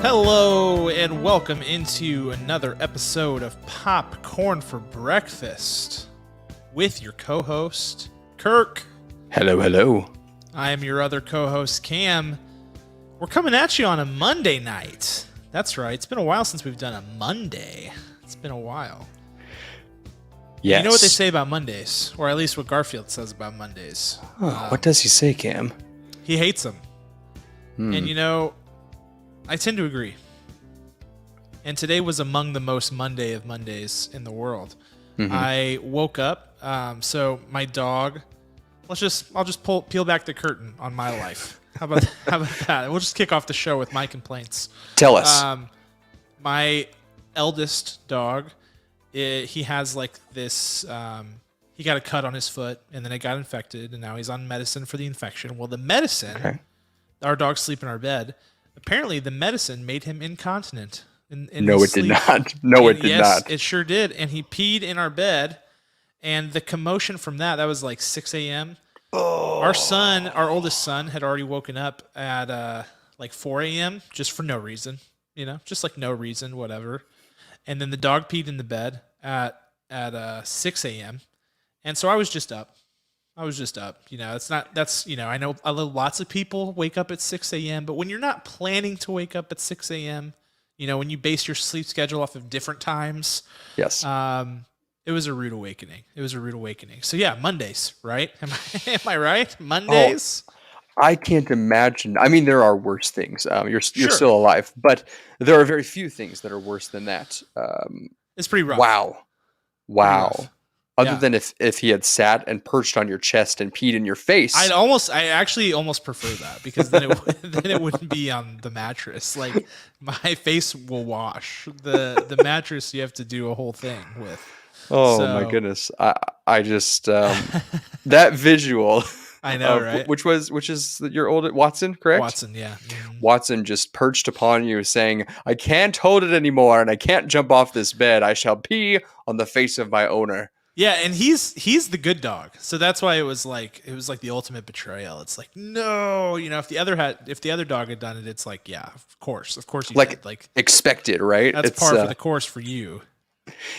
Hello and welcome into another episode of Popcorn for Breakfast with your co-host, Kirk. Hello, hello. I am your other co-host, Cam. We're coming at you on a Monday night. That's right. It's been a while since we've done a Monday. It's been a while. Yes. You know what they say about Mondays, or at least what Garfield says about Mondays. Oh, what does he say, Cam? He hates them. And you know, I tend to agree. And today was among the most Monday of Mondays in the world. I woke up, so my dog. I'll just peel back the curtain on my life. How about that? We'll just kick off the show with my complaints. Tell us. My eldest dog, he has like this. He got a cut on his foot, and then it got infected, and now he's on medicine for the infection. Well, the medicine. Okay. Our dogs sleep in our bed. Apparently, the medicine made him incontinent. No, it did not. No, it did not. Yes, it sure did. And he peed in our bed. And the commotion from that was like 6 a.m. Oh. Our oldest son, had already woken up at like 4 a.m. just for no reason. You know, just like no reason, whatever. And then the dog peed in the bed at 6 a.m. And so I was just up. You know, I know lots of people wake up at 6 a.m., but when you're not planning to wake up at 6 a.m., you know, when you base your sleep schedule off of different times. Yes. It was a rude awakening. So yeah, Mondays, right? Am I right? Mondays? Oh, I can't imagine. I mean, there are worse things. You're Sure. still alive, but there are very few things that are worse than that. It's pretty rough. Wow. Rough. Other than if he had sat and perched on your chest and peed in your face. I actually almost prefer that, because then it wouldn't be on the mattress. Like, my face will wash. The mattress you have to do a whole thing with. Oh, my goodness. I just that visual. I know, right? Which is your old Watson, correct? Watson, yeah. Mm-hmm. Watson just perched upon you, saying, "I can't hold it anymore, and I can't jump off this bed. I shall pee on the face of my owner." Yeah, and he's the good dog, so that's why it was like the ultimate betrayal. It's like, no, you know, if the other dog had done it, it's like, yeah, of course you did. Like, expected, right? That's par for the course for you.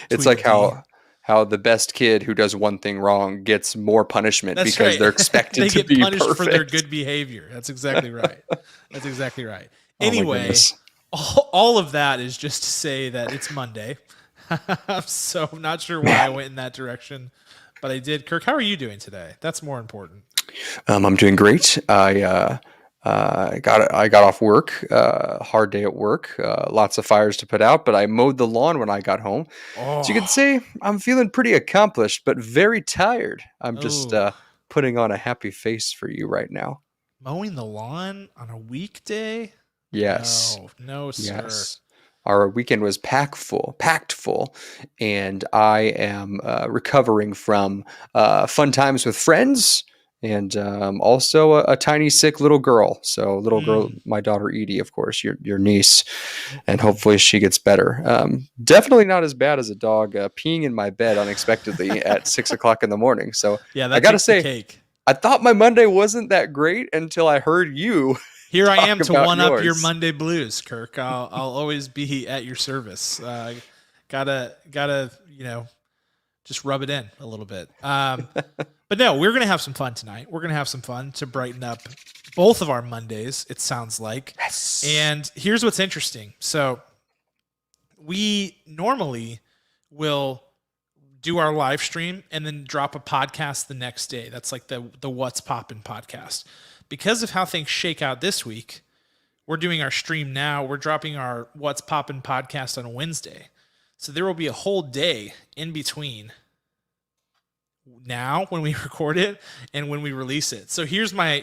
It's like how the best kid who does one thing wrong gets more punishment because they're expected to be punished perfect for their good behavior. That's exactly right. Anyway, all of that is just to say that it's Monday. So I'm not sure why I went in that direction, but I did. Kirk, how are you doing today? That's more important. I'm doing great. I got off work. Hard day at work. Lots of fires to put out, but I mowed the lawn when I got home. Oh. So you can say I'm feeling pretty accomplished, but very tired. I'm just putting on a happy face for you right now. Mowing the lawn on a weekday? Yes. No, sir. Yes. Our weekend was packed full, and I am recovering from fun times with friends, and also a tiny sick little girl. So little girl, my daughter Edie, of course, your niece, and hopefully she gets better. Definitely not as bad as a dog peeing in my bed unexpectedly at 6 o'clock in the morning. So yeah, I gotta say, cake. I thought my Monday wasn't that great until I heard you. Here I am to one up your Monday blues, Kirk. I'll always be at your service. Gotta you know, just rub it in a little bit. But no, we're gonna have some fun tonight. We're gonna have some fun to brighten up both of our Mondays, it sounds like. Yes. And here's what's interesting. So we normally will do our live stream and then drop a podcast the next day. That's like the What's Poppin' podcast. Because of how things shake out this week, we're doing our stream now. We're dropping our What's Poppin' podcast on Wednesday. So there will be a whole day in between now when we record it and when we release it. So here's my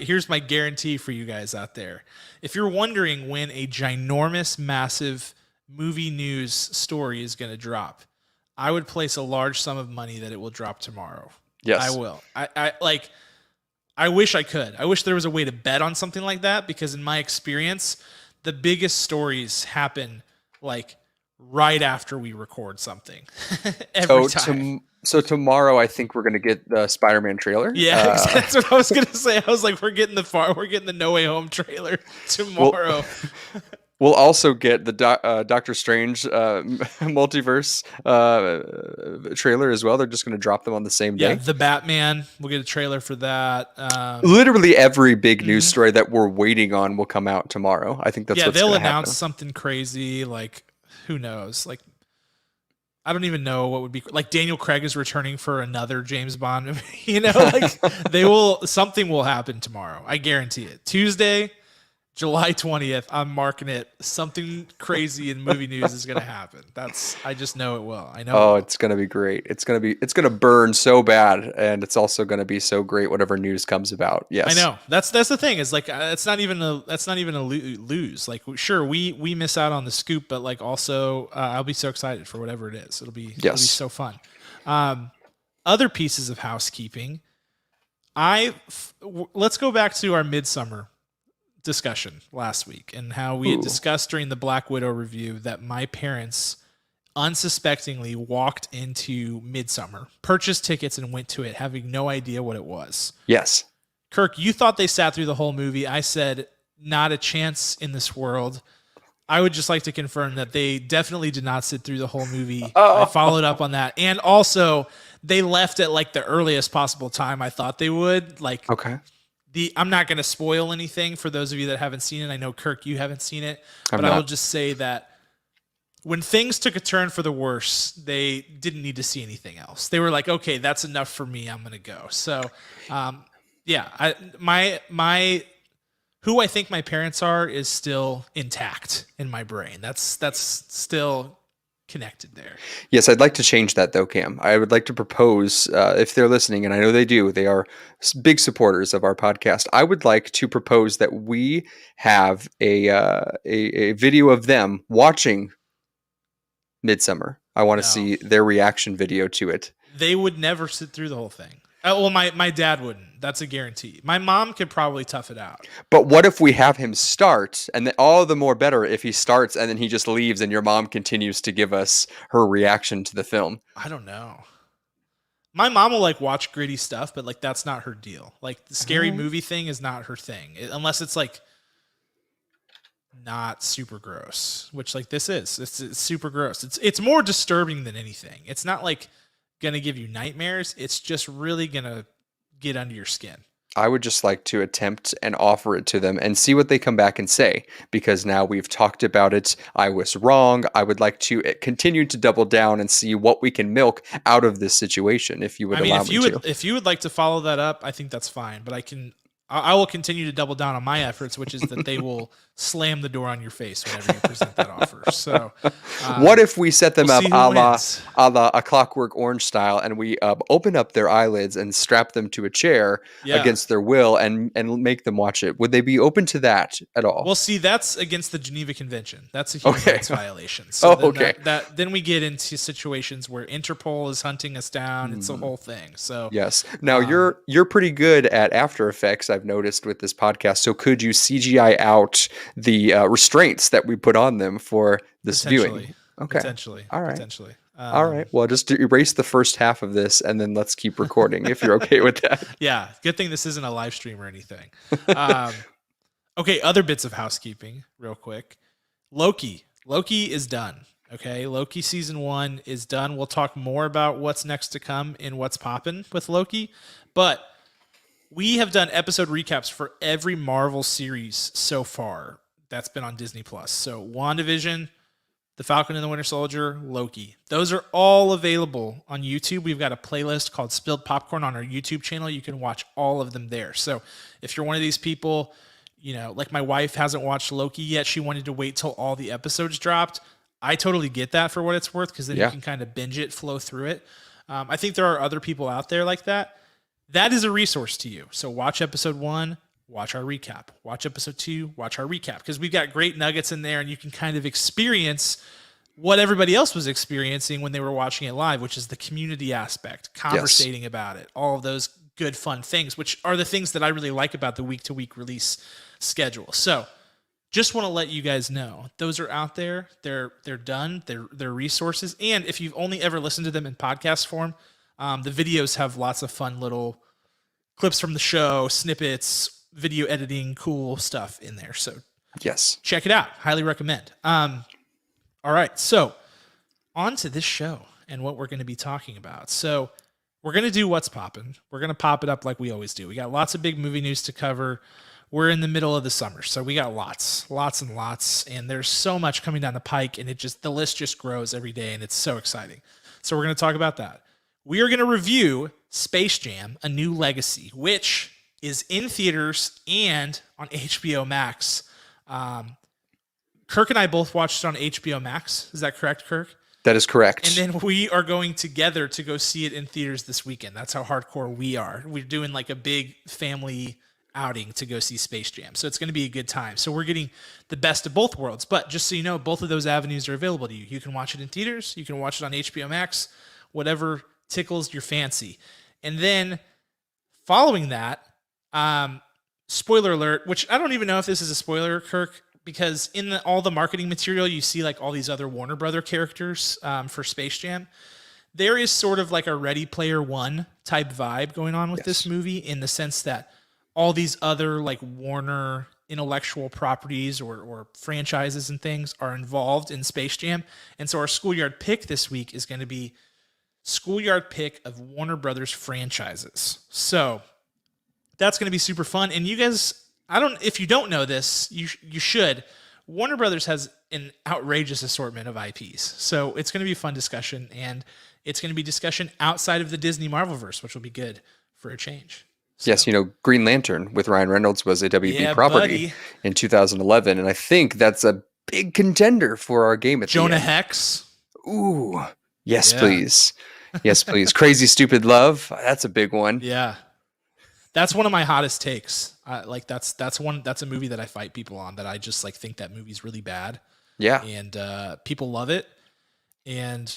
guarantee for you guys out there. If you're wondering when a ginormous, massive movie news story is going to drop, I would place a large sum of money that it will drop tomorrow. Yes. I will. I wish I could. I wish there was a way to bet on something like that, because in my experience, the biggest stories happen like right after we record something. Every time. So tomorrow, I think we're going to get the Spider-Man trailer. Yeah, that's what I was going to say. I was like, we're getting the No Way Home trailer tomorrow. We'll also get the Doctor Strange multiverse trailer as well. They're just going to drop them on the same Yeah, day. the Batman. We'll get a trailer for that. Literally every big news story that we're waiting on will come out tomorrow. I think that's yeah, what's they'll going to announce happen. something crazy. Like, who knows? Like, I don't even know what would be like. Daniel Craig is returning for another James Bond movie. You know, like they will. Something will happen tomorrow. I guarantee it. Tuesday, July 20th. I'm marking it. Something crazy in movie news is going to happen. I just know it will. I know. Oh, it will. it's going to be great. It's going to burn so bad, and it's also going to be so great whatever news comes about. Yes. I know. That's the thing is like it's not even a lose. Like sure we miss out on the scoop, but like also I'll be so excited for whatever it is. It'll be so fun. Other pieces of housekeeping. Let's go back to our Midsummer discussion last week and how we had discussed during the Black Widow review that my parents unsuspectingly walked into Midsummer, purchased tickets, and went to it having no idea what it was. Yes. Kirk, you thought they sat through the whole movie. I said, not a chance in this world. I would just like to confirm that they definitely did not sit through the whole movie. I followed up on that. And also, they left at like the earliest possible time I thought they would. Like, okay. I'm not going to spoil anything for those of you that haven't seen it. I know, Kirk, you haven't seen it. But I will just say that when things took a turn for the worse, they didn't need to see anything else. They were like, okay, that's enough for me. I'm going to go. So, yeah, who I think my parents are is still intact in my brain. That's still connected there. Yes, I'd like to change that though, Cam. I would like to propose, if they're listening, and I know they do, they are big supporters of our podcast. I would like to propose that we have a video of them watching Midsummer. I want to see their reaction video to it. They would never sit through the whole thing. Well, my dad wouldn't. That's a guarantee. My mom could probably tough it out. But what if we have him start, and then all the more better if he starts and then he just leaves and your mom continues to give us her reaction to the film? I don't know. My mom will like watch gritty stuff, but like that's not her deal. Like the scary movie thing is not her thing, unless it's like not super gross, which like this is. It's super gross. It's more disturbing than anything. It's not like gonna give you nightmares. It's just really gonna get under your skin. I would just like to attempt and offer it to them and see what they come back and say, because now we've talked about it. I was wrong. I would like to continue to double down and see what we can milk out of this situation, if you would allow me to. If you would like to follow that up, I think that's fine. But I will continue to double down on my efforts, which is that they will slam the door on your face whenever you present that offer. So, what if we set them up a la A Clockwork Orange style, and we open up their eyelids and strap them to a chair against their will and make them watch it? Would they be open to that at all? Well, see, that's against the Geneva Convention. That's a human rights violation. So then we get into situations where Interpol is hunting us down. It's a whole thing. So yes. Now you're pretty good at After Effects, I've noticed, with this podcast. So could you CGI out the restraints that we put on them for this viewing? Okay. Potentially. All right. Potentially. All right. Well, just erase the first half of this, and then let's keep recording if you're okay with that. Yeah. Good thing this isn't a live stream or anything. Okay. Other bits of housekeeping, real quick. Loki is done. Okay. Loki season 1 is done. We'll talk more about what's next to come in What's Poppin' with Loki, but we have done episode recaps for every Marvel series so far that's been on Disney Plus. So WandaVision, The Falcon and the Winter Soldier, Loki. Those are all available on YouTube. We've got a playlist called Spilled Popcorn on our YouTube channel. You can watch all of them there. So if you're one of these people, you know, like my wife hasn't watched Loki yet. She wanted to wait till all the episodes dropped. I totally get that for what it's worth, because then you can kind of binge it, flow through it. I think there are other people out there like that. That is a resource to you. So watch episode 1, watch our recap. Watch episode 2, watch our recap. Because we've got great nuggets in there, and you can kind of experience what everybody else was experiencing when they were watching it live, which is the community aspect, conversating about it, all of those good, fun things, which are the things that I really like about the week-to-week release schedule. So just want to let you guys know, those are out there. They're done. They're resources. And if you've only ever listened to them in podcast form, the videos have lots of fun little clips from the show, snippets, video editing, cool stuff in there. So Yes. Check it out. Highly recommend. All right. So on to this show and what we're going to be talking about. So we're going to do What's Poppin'. We're going to pop it up like we always do. We got lots of big movie news to cover. We're in the middle of the summer, so we got lots and lots, and there's so much coming down the pike, and the list just grows every day, and it's so exciting. So we're going to talk about that. We are going to review Space Jam: A New Legacy, which is in theaters and on HBO Max. Kirk and I both watched it on HBO Max. Is that correct, Kirk? That is correct. And then we are going together to go see it in theaters this weekend. That's how hardcore we are. We're doing like a big family outing to go see Space Jam. So it's going to be a good time. So we're getting the best of both worlds. But just so you know, both of those avenues are available to you. You can watch it in theaters. You can watch it on HBO Max, whatever tickles your fancy. And then following that, spoiler alert, which I don't even know if this is a spoiler, Kirk, because in all the marketing material, you see like all these other Warner Brother characters for Space Jam. There is sort of like a Ready Player One type vibe going on with this movie, in the sense that all these other like Warner intellectual properties or franchises and things are involved in Space Jam. And so our Schoolyard Pick this week is going to be Schoolyard Pick of Warner Brothers franchises. So that's going to be super fun. And you guys, if you don't know this, you should. Warner Brothers has an outrageous assortment of IPs. So it's going to be a fun discussion, and it's going to be discussion outside of the Disney Marvelverse, which will be good for a change. So. Yes, Green Lantern with Ryan Reynolds was a WB property in 2011, and I think that's a big contender for our game at Jonah the end. Hex. Ooh, yes, please. Yes, please. Crazy Stupid Love. That's a big one. Yeah. That's one of my hottest takes. That's a movie that I fight people on, that I just like think that movie's really bad. Yeah. And people love it. And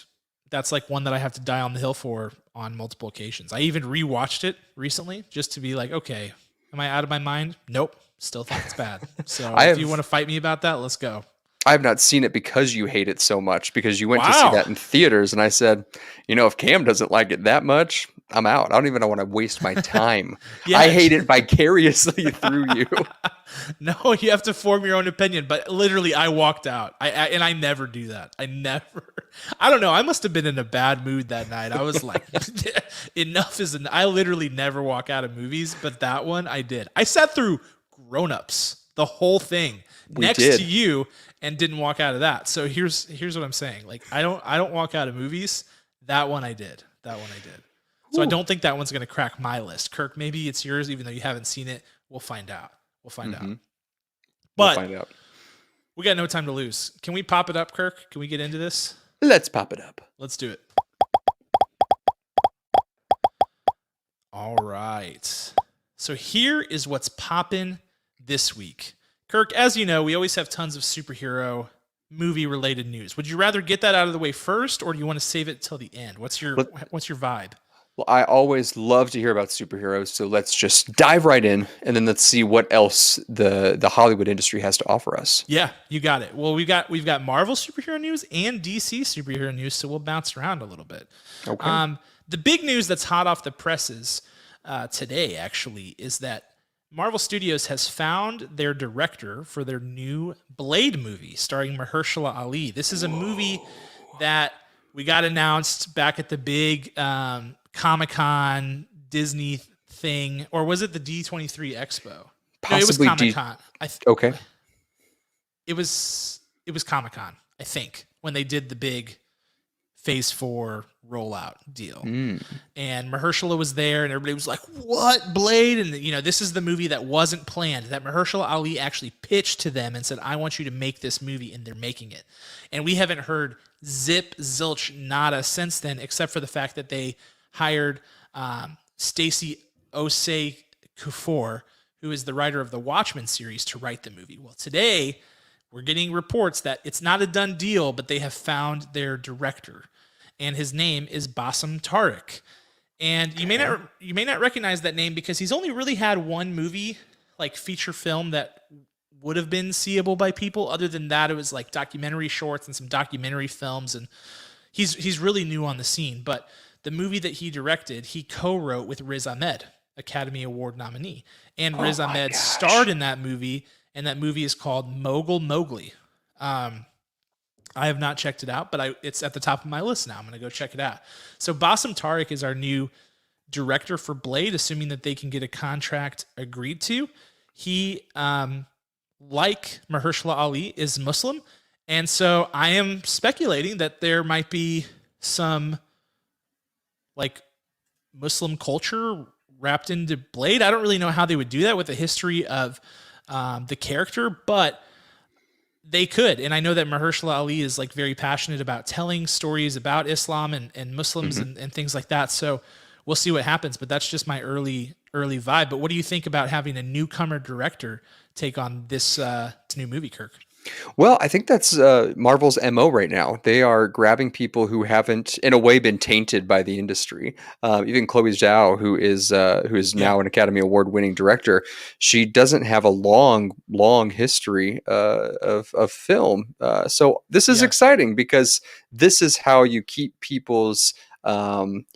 that's like one that I have to die on the hill for on multiple occasions. I even rewatched it recently just to be like, okay, am I out of my mind? Nope. Still think it's bad. So if you want to fight me about that, let's go. I have not seen it because you hate it so much, because you went to see that in theaters, and I said, if Cam doesn't like it that much, I'm out. I don't even want to waste my time. I hate it vicariously through you. No, you have to form your own opinion. But literally, I walked out. And I never do that. I don't know. I must have been in a bad mood that night. I was like, enough is enough. I literally never walk out of movies, but that one I did. I sat through Grown Ups, the whole thing, next to you, and didn't walk out of that. So here's what I'm saying. Like, I don't walk out of movies. That one I did. So I don't think that one's going to crack my list. Kirk, maybe it's yours, even though you haven't seen it. We'll find out. But we got no time to lose. Can we pop it up, Kirk? Can we get into this? Let's pop it up. Let's do it. All right. So here is what's poppin' this week. Kirk, as you know, we always have tons of superhero movie-related news. Would you rather get that out of the way first, or do you want to save it till the end? What's your vibe? Well, I always love to hear about superheroes, so let's just dive right in, and then let's see what else the Hollywood industry has to offer us. Yeah, you got it. Well, we've got Marvel superhero news and DC superhero news, so we'll bounce around a little bit. Okay. The big news that's hot off the presses today, actually, is that Marvel Studios has found their director for their new Blade movie starring Mahershala Ali. This is a movie that we got announced back at the big Comic-Con Disney thing, or was it the D23 Expo? Possibly no, it was Comic-Con. Okay. It was Comic-Con, I think, when they did the big Phase 4 rollout deal. And Mahershala was there, and everybody was like, what, Blade? And, this is the movie that wasn't planned, that Mahershala Ali actually pitched to them and said, I want you to make this movie, and they're making it. And we haven't heard zip, zilch, nada since then, except for the fact that they hired Stacey Osei Kuffour, who is the writer of the Watchmen series, to write the movie. Well, today we're getting reports that it's not a done deal, but they have found their director, and his name is Bassem Tariq. And you may not recognize that name because he's only really had one movie, like feature film, that would have been seeable by people. Other than that, it was like documentary shorts and some documentary films, and he's really new on the scene. But the movie that he directed, he co-wrote with Riz Ahmed, Academy Award nominee. And Riz Ahmed starred in that movie, and that movie is called Mogul Mowgli. I have not checked it out, but it's at the top of my list now. I'm going to go check it out. So Bassam Tariq is our new director for Blade, assuming that they can get a contract agreed to. He, like Mahershala Ali, is Muslim. And so I am speculating that there might be some like Muslim culture wrapped into Blade. I don't really know how they would do that with the history of the character, but they could. And I know that Mahershala Ali is like very passionate about telling stories about Islam and Muslims and things like that. So we'll see what happens, but that's just my early vibe. But what do you think about having a newcomer director take on this new movie, Kirk? Well, I think that's Marvel's MO right now. They are grabbing people who haven't, in a way, been tainted by the industry. Even Chloe Zhao, who is now an Academy Award-winning director, she doesn't have a long history of film. So this is exciting because this is how you keep people's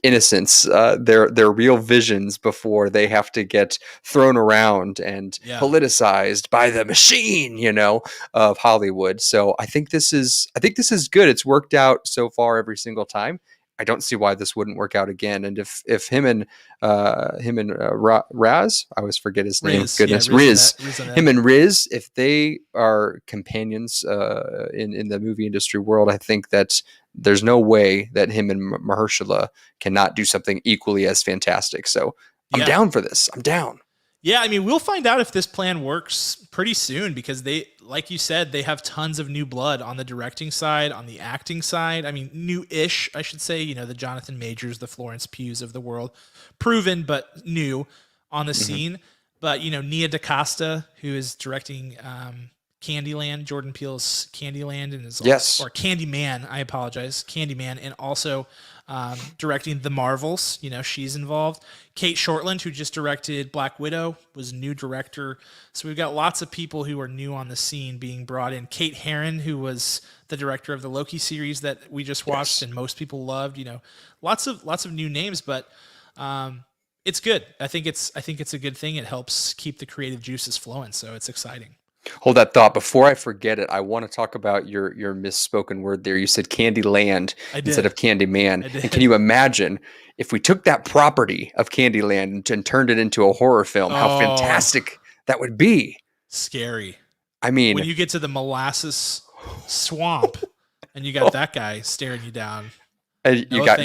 innocence, their real visions before they have to get thrown around and politicized by the machine, of Hollywood. So I think this is good. It's worked out so far every single time. I don't see why this wouldn't work out again. And if him and Raz, I always forget his name. Goodness, Riz. Him and Riz, if they are companions in the movie industry world, I think that there's no way that him and Mahershala cannot do something equally as fantastic. So I'm down for this. I'm down. Yeah, I mean, we'll find out if this plan works pretty soon because they, like you said, they have tons of new blood on the directing side, on the acting side. I mean, new-ish, I should say. The Jonathan Majors, the Florence Pughs of the world, proven but new on the scene. But Nia DaCosta, who is directing Candyland, Jordan Peele's Candyland, and is or Candyman. I apologize, Candyman, and also directing The Marvels. She's involved. Kate Shortland, who just directed Black Widow, was new director. So we've got lots of people who are new on the scene being brought in. Kate Herron, who was the director of the Loki series that we just watched and most people loved. Lots of new names, but it's good. I think it's a good thing. It helps keep the creative juices flowing. So it's exciting. Hold that thought. Before I forget it, I want to talk about your misspoken word there. You said Candyland instead of Candyman. And can you imagine if we took that property of Candyland and turned it into a horror film, how fantastic that would be? Scary. I mean, when you get to the molasses swamp and you got that guy staring you down. And you got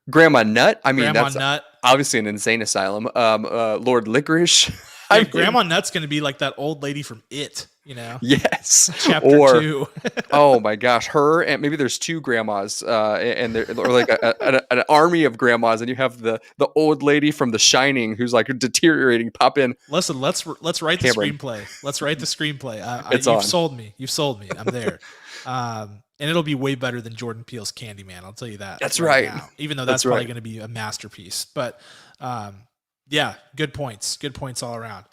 Grandma Nut. I mean, Grandma that's Nut. Obviously an insane asylum. Lord Licorice. Grandma Nut's going to be like that old lady from It, Yes. Chapter 2. Oh my gosh, her and maybe there's two grandmas, and they're or like an army of grandmas, and you have the old lady from The Shining who's like deteriorating. Pop in. Listen, let's write the screenplay. Let's write the screenplay. You've sold me. You've sold me. I'm there. And it'll be way better than Jordan Peele's Candyman. I'll tell you that. That's right. Now, even though that's probably going to be a masterpiece, but. Yeah, good points. Good points all around.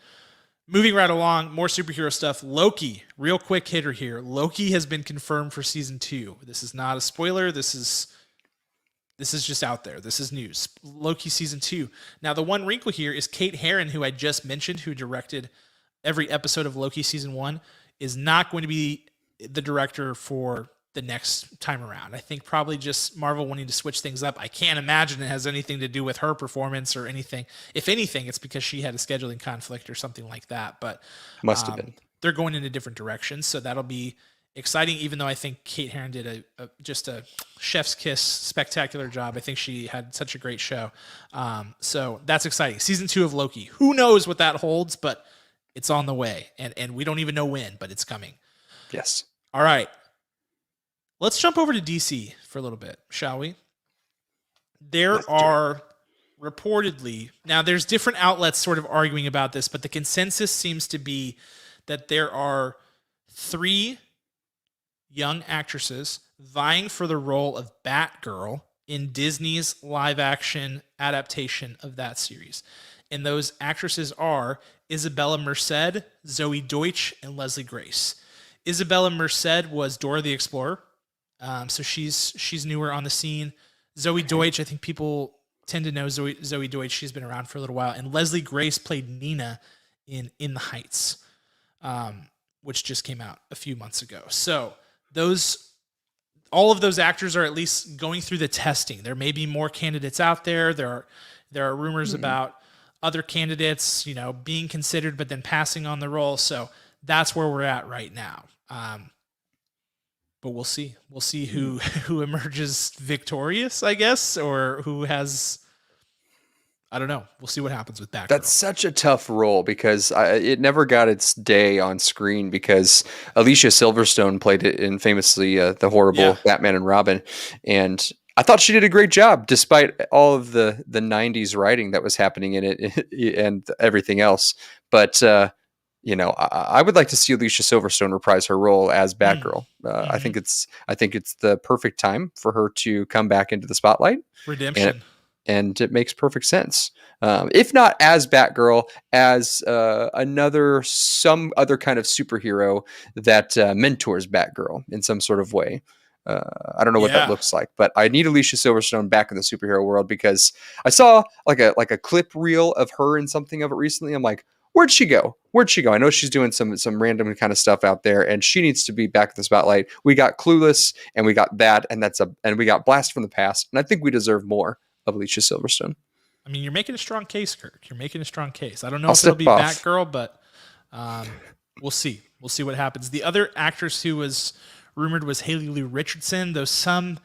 Moving right along, more superhero stuff. Loki, real quick hitter here. Loki has been confirmed for season 2. This is not a spoiler. This is just out there. This is news. Loki season 2. Now, the one wrinkle here is Kate Herron, who I just mentioned, who directed every episode of Loki season 1, is not going to be the director for the next time around. I think probably just Marvel wanting to switch things up. I can't imagine it has anything to do with her performance or anything. If anything, it's because she had a scheduling conflict or something like that. But must have been. They're going in a different direction, so that'll be exciting. Even though I think Kate Herron did just a chef's kiss, spectacular job. I think she had such a great show. So that's exciting. Season 2 of Loki. Who knows what that holds, but it's on the way, and we don't even know when, but it's coming. Yes. All right. Let's jump over to DC for a little bit, shall we? There are reportedly, now there's different outlets sort of arguing about this, but the consensus seems to be that there are 3 young actresses vying for the role of Batgirl in Disney's live-action adaptation of that series. And those actresses are Isabella Merced, Zoe Deutsch, and Leslie Grace. Isabella Merced was Dora the Explorer. So she's newer on the scene. Zoe Deutsch, I think people tend to know Zoe Deutsch. She's been around for a little while. And Leslie Grace played Nina in The Heights. which just came out a few months ago. So all of those actors are at least going through the testing. There may be more candidates out there. There are rumors about other candidates, being considered but then passing on the role. So that's where we're at right now. But we'll see. We'll see who emerges victorious, I guess, or who has. I don't know. We'll see what happens with Batgirl. That's such a tough role because it never got its day on screen because Alicia Silverstone played it in famously the horrible Batman and Robin, and I thought she did a great job despite all of the 90s writing that was happening in it and everything else. But I would like to see Alicia Silverstone reprise her role as Batgirl. I think it's the perfect time for her to come back into the spotlight. Redemption. And it makes perfect sense. If not as Batgirl, as some other kind of superhero that mentors Batgirl in some sort of way. I don't know what that looks like, but I need Alicia Silverstone back in the superhero world because I saw like a clip reel of her in something of it recently. I'm like, where'd she go? I know she's doing some random kind of stuff out there, and she needs to be back in the spotlight. We got Clueless, and we got that, and we got Blast from the Past, and I think we deserve more of Alicia Silverstone. I mean, you're making a strong case, Kirk. You're making a strong case. I don't know if it'll be Batgirl, but we'll see. We'll see what happens. The other actress who was rumored was Haley Lou Richardson, though some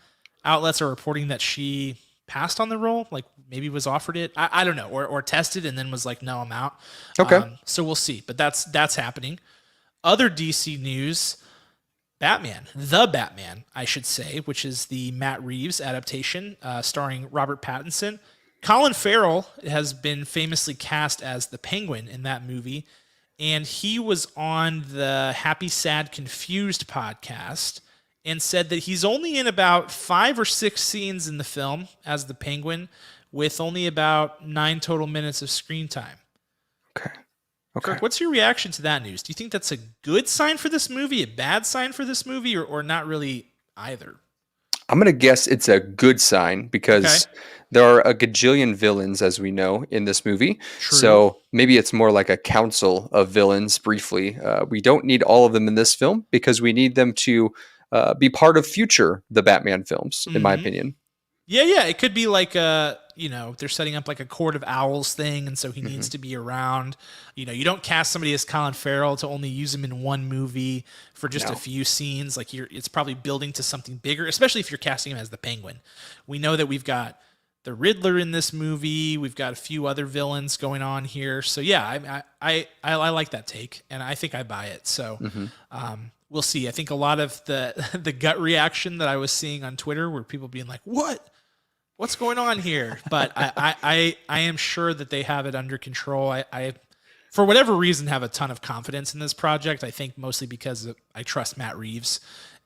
outlets are reporting that she passed on the role, like maybe was offered it. I don't know, or tested and then was like, no, I'm out. Okay. So we'll see, but that's happening. Other DC news, The Batman, I should say, which is the Matt Reeves adaptation starring Robert Pattinson. Colin Farrell has been famously cast as the Penguin in that movie, and he was on the Happy, Sad, Confused podcast and said that he's only in about 5 or 6 scenes in the film as the Penguin, with only about 9 total minutes of screen time. Okay. Kirk, what's your reaction to that news? Do you think that's a good sign for this movie, a bad sign for this movie, or not really either? I'm going to guess it's a good sign because there are a gajillion villains, as we know, in this movie. True. So maybe it's more like a council of villains, briefly. We don't need all of them in this film because we need them to be part of future The Batman films, in my opinion. Yeah. It could be like they're setting up like a Court of Owls thing, and so he needs to be around. You don't cast somebody as Colin Farrell to only use him in one movie for just a few scenes. Like it's probably building to something bigger, especially if you're casting him as the Penguin. We know that we've got the Riddler in this movie. We've got a few other villains going on here. So yeah, I like that take, and I think I buy it. So we'll see. I think a lot of the gut reaction that I was seeing on Twitter were people being like, what's going on here? But I am sure that they have it under control. I for whatever reason, have a ton of confidence in this project. I think mostly because I trust Matt Reeves,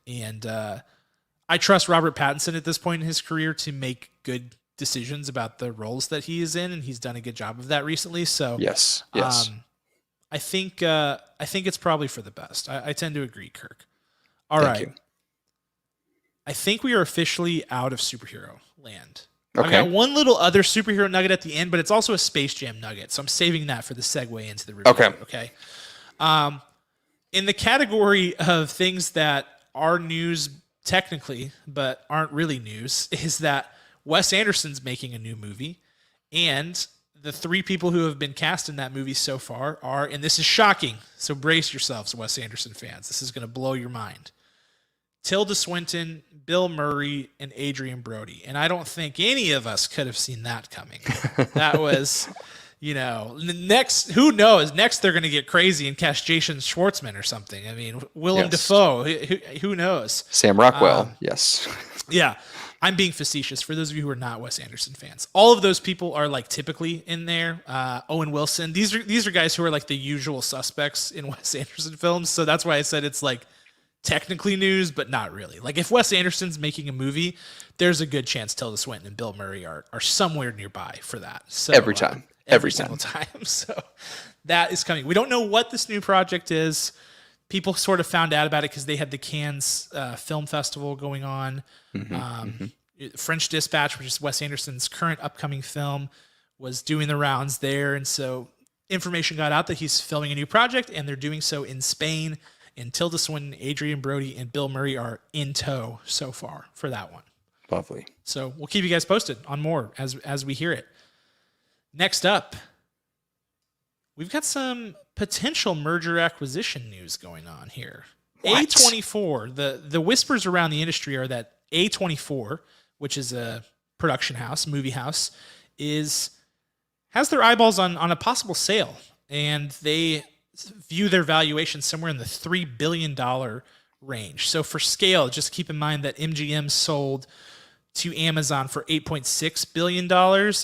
and I trust Robert Pattinson at this point in his career to make good decisions about the roles that he is in, and he's done a good job of that recently. So yes. I think it's probably for the best. I tend to agree, Kirk. All right. Thank you. I think we are officially out of superhero land. Okay. I got one little other superhero nugget at the end, but it's also a Space Jam nugget, so I'm saving that for the segue into the review. Okay. In the category of things that are news technically, but aren't really news, is that Wes Anderson's making a new movie, and the 3 people who have been cast in that movie so far are, and this is shocking, so brace yourselves, Wes Anderson fans. This is going to blow your mind. Tilda Swinton, Bill Murray, and Adrian Brody. And I don't think any of us could have seen that coming. That was, next, who knows? Next, they're going to get crazy and cast Jason Schwartzman or something. I mean, Willem Dafoe, who knows? Sam Rockwell, yes. Yeah, I'm being facetious for those of you who are not Wes Anderson fans. All of those people are like typically in there. Owen Wilson. These are guys who are like the usual suspects in Wes Anderson films. So that's why I said it's like technically news, but not really. Like if Wes Anderson's making a movie, there's a good chance Tilda Swinton and Bill Murray are somewhere nearby for that. So every time. Every single time. So that is coming. We don't know what this new project is. People sort of found out about it because they had the Cannes Film Festival going on. French Dispatch, which is Wes Anderson's current upcoming film, was doing the rounds there. And so information got out that he's filming a new project, and they're doing so in Spain. And Tilda Swinton, Adrian Brody, and Bill Murray are in tow so far for that one. Lovely. So we'll keep you guys posted on more as we hear it. Next up, we've got some potential merger acquisition news going on here. What? A24, the whispers around the industry are that A24, which is a production house, movie house, has their eyeballs on a possible sale, and they view their valuation somewhere in the $3 billion range. So for scale, just keep in mind that MGM sold to Amazon for $8.6 billion,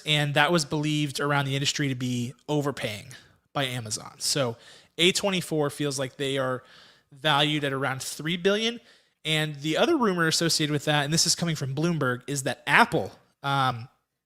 and that was believed around the industry to be overpaying by Amazon. So A24 feels like they are valued at around $3 billion. And the other rumor associated with that, and this is coming from Bloomberg, is that Apple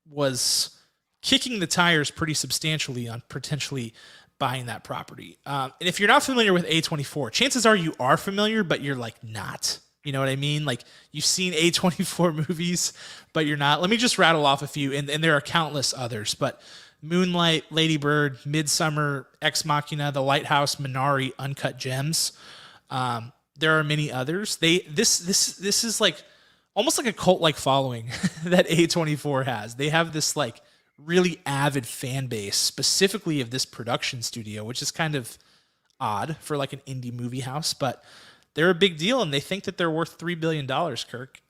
was kicking the tires pretty substantially on potentially buying that property. And if you're not familiar with A24, chances are you are familiar, but you're like not. You know what I mean? Like you've seen A24 movies, but you're not. Let me just rattle off a few, and there are countless others. But Moonlight, Lady Bird, Midsummer, Ex Machina, The Lighthouse, Minari, Uncut Gems. There are many others. This is like almost like a cult-like following that A24 has. They have this like really avid fan base, specifically of this production studio, which is kind of odd for like an indie movie house, but they're a big deal, and they think that they're worth $3 billion, Kirk.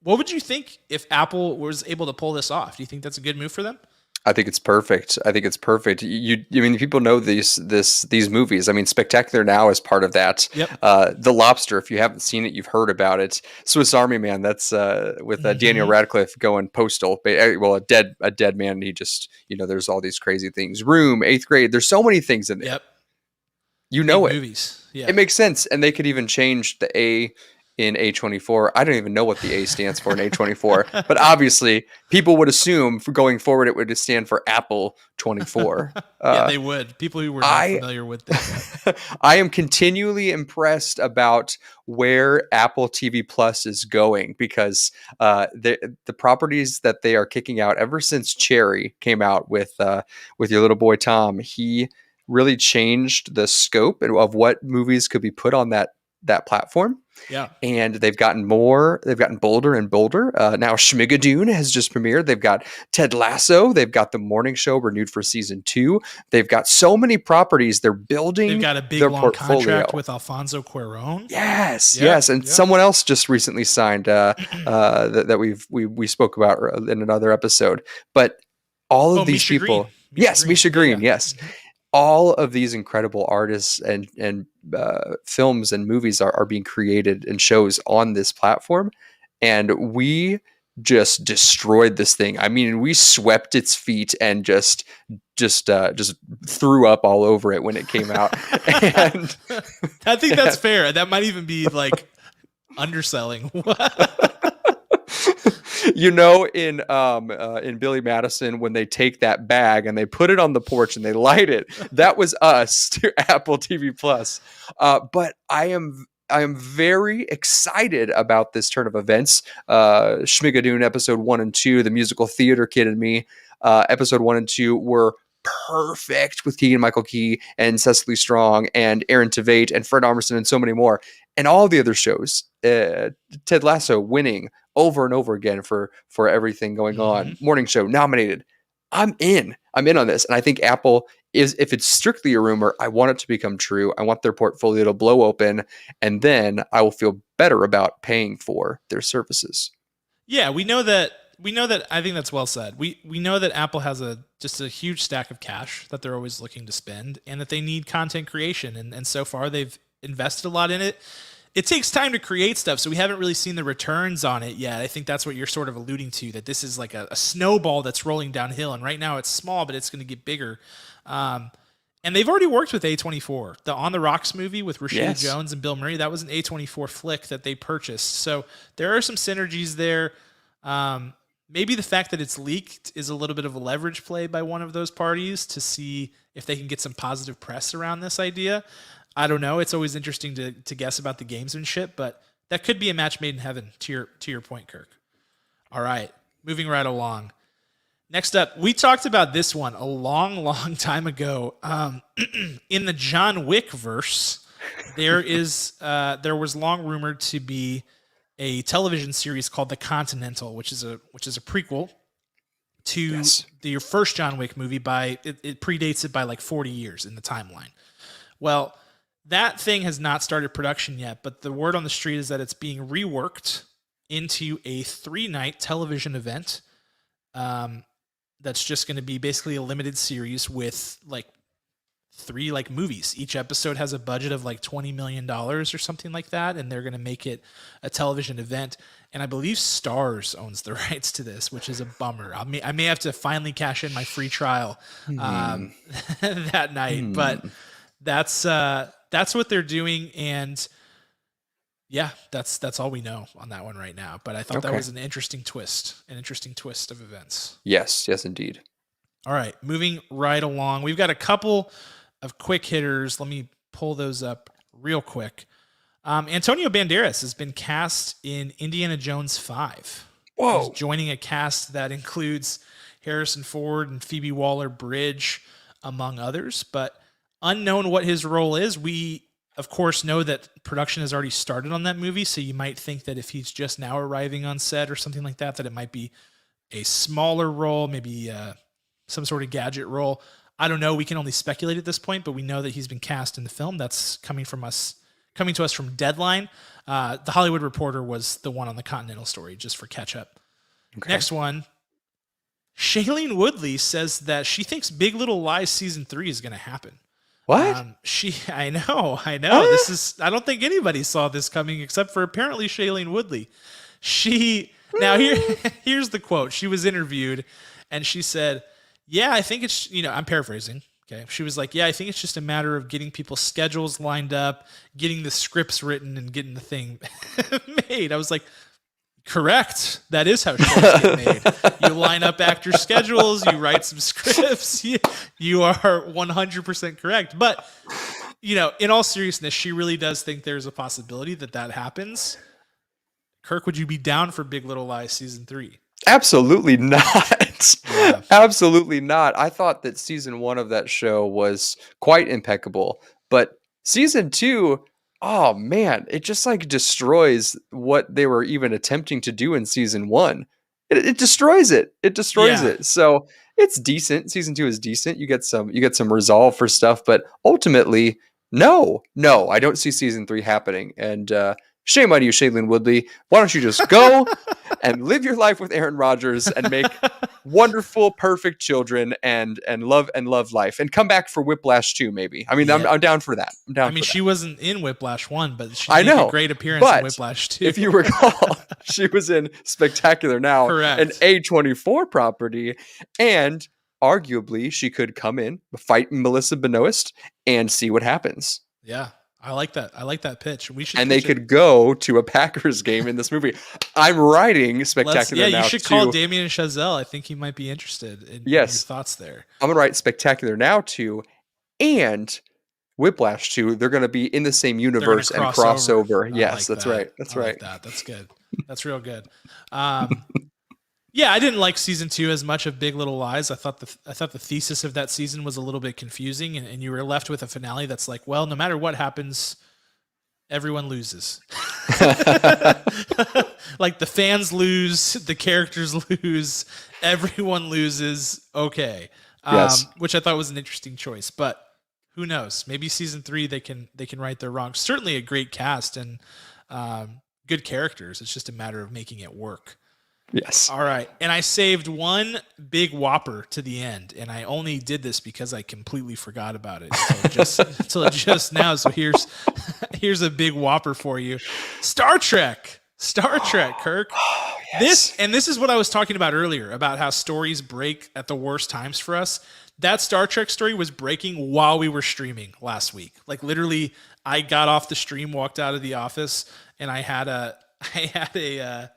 What would you think if Apple was able to pull this off? Do you think that's a good move for them? I think it's perfect. I mean, people know these movies. I mean, Spectacular Now is part of that. Yep. The Lobster, if you haven't seen it, you've heard about it. Swiss Army Man, that's with Daniel Radcliffe going postal. Well, a dead man. And he just, there's all these crazy things. Room, 8th Grade. There's so many things in there. Yep. You know Big it. Movies. Yeah. It makes sense, and they could even change the A in A24. I don't even know what the A stands for in A24, but obviously people would assume for going forward it would stand for Apple 24. Yeah, they would. People who were not familiar with that. I am continually impressed about where Apple TV Plus is going, because the properties that they are kicking out ever since Cherry came out with your little boy Tom, he really changed the scope of what movies could be put on that platform. Yeah. And they've gotten bolder and bolder. Now Schmigadoon has just premiered. They've got Ted Lasso. They've got The Morning Show renewed for season 2. They've got so many proprities. They're building. They've got a big their long portfolio. Contract with Alfonso Cuarón. Yes. And someone else just recently signed that we spoke about in another episode. But all of these Misha people. Green. Misha Green. Yeah. Yes. All of these incredible artists and films and movies are being created and shows on this platform, and we just destroyed this thing. I mean, we swept its feet and just threw up all over it when it came out. And I think that's fair. That might even be like underselling. In Billy Madison, when they take that bag and they put it on the porch and they light it, that was us to Apple TV Plus. But I am very excited about this turn of events. Schmigadoon episode 1 and 2, the musical Theater Kid and Me, episode 1 and 2 were perfect with Keegan-Michael Key and Cecily Strong and Aaron Tveit and Fred Armisen and so many more. And all the other shows, Ted Lasso winning over and over again for everything going on. Morning Show nominated. I'm in on this. And I think Apple is, if it's strictly a rumor, I want it to become true. I want their portfolio to blow open, and then I will feel better about paying for their services. Yeah, we know that. I think that's well said. We know that Apple has just a huge stack of cash that they're always looking to spend, and that they need content creation. And so far they've invested a lot in it. It takes time to create stuff, so we haven't really seen the returns on it yet. I think that's what you're sort of alluding to, that this is like a snowball that's rolling downhill, and right now it's small, but it's going to get bigger. And they've already worked with A24. The On the Rocks movie with Rashida Jones and Bill Murray, that was an A24 flick that they purchased. So there are some synergies there. Maybe the fact that it's leaked is a little bit of a leverage play by one of those parties to see if they can get some positive press around this idea. I don't know. It's always interesting to guess about the gamesmanship, but that could be a match made in heaven, to your point, Kirk. All right, moving right along. Next up, we talked about this one a long, long time ago. In the John Wick verse, there was long rumored to be a television series called The Continental, which is a prequel to Yes. the first John Wick movie. It predates it by like 40 years in the timeline. Well, that thing has not started production yet, but the word on the street is that it's being reworked into a 3-night television event. That's just going to be basically a limited series with like 3 like movies. Each episode has a budget of like $20 million or something like that, and they're going to make it a television event. And I believe Starz owns the rights to this, which is a bummer. I may have to finally cash in my free trial that night, but that's what they're doing. And yeah, that's all we know on that one right now. But I thought that was an interesting twist of events. Yes, indeed. All right, moving right along. We've got a couple of quick hitters. Let me pull those up real quick. Antonio Banderas has been cast in Indiana Jones 5. Whoa. He's joining a cast that includes Harrison Ford and Phoebe Waller-Bridge, among others. But unknown what his role is, we of course know that production has already started on that movie, so you might think that if he's just now arriving on set or something like that, that it might be a smaller role, maybe some sort of gadget role. I don't know. We can only speculate at this point, but we know that he's been cast in the film. That's coming to us from Deadline. The Hollywood Reporter was the one on the Continental story, just for catch up. Okay. Next one. Shailene Woodley says that she thinks Big Little Lies season 3 is going to happen. What? I know. Huh? I don't think anybody saw this coming except for apparently Shailene Woodley. Here's the quote. She was interviewed and she said, yeah, I think it's, I'm paraphrasing. Okay. She was like, yeah, I think it's just a matter of getting people's schedules lined up, getting the scripts written, and getting the thing made. I was like, correct. That is how shows get made. You line up actor schedules, you write some scripts. You are 100% correct. But, in all seriousness, she really does think there's a possibility that happens. Kirk, would you be down for Big Little Lies season 3? Absolutely not. Yeah. Absolutely not. I thought that season 1 of that show was quite impeccable, but season 2, oh man, it just like destroys what they were even attempting to do in season 1. It destroys it. It destroys it. So it's decent. Season 2 is decent. You get some resolve for stuff, but ultimately, no, I don't see season 3 happening. And shame on you, Shailene Woodley. Why don't you just go and live your life with Aaron Rodgers and make wonderful, perfect children and love life and come back for Whiplash 2, maybe. I mean, I'm down for that. She wasn't in Whiplash 1, but she made a great appearance in Whiplash 2. If you recall, she was in Spectacular Now, correct, an A24 property, and arguably she could come in, fight Melissa Benoist, and see what happens. Yeah. I like that. I like that pitch. They could go to a Packers game in this movie. I'm writing Spectacular Now. You should call Damien Chazelle. I think he might be interested in your thoughts there. I'm going to write Spectacular Now 2 and Whiplash 2. They're going to be in the same universe and crossover. Yes, that's right. That's right. That's good. That's real good. Yeah, I didn't like season 2 as much of Big Little Lies. I thought the thesis of that season was a little bit confusing, and you were left with a finale that's like, well, no matter what happens, everyone loses. Like the fans lose, the characters lose, everyone loses. Okay, which I thought was an interesting choice, but who knows? Maybe season 3 they can right their wrongs. Certainly a great cast and good characters. It's just a matter of making it work. Yes. All right. And I saved one big whopper to the end, and I only did this because I completely forgot about it until just now. So here's a big whopper for you. Star Trek, Kirk. Oh, yes. This is what I was talking about earlier, about how stories break at the worst times for us. That Star Trek story was breaking while we were streaming last week. Like literally, I got off the stream, walked out of the office, and I had a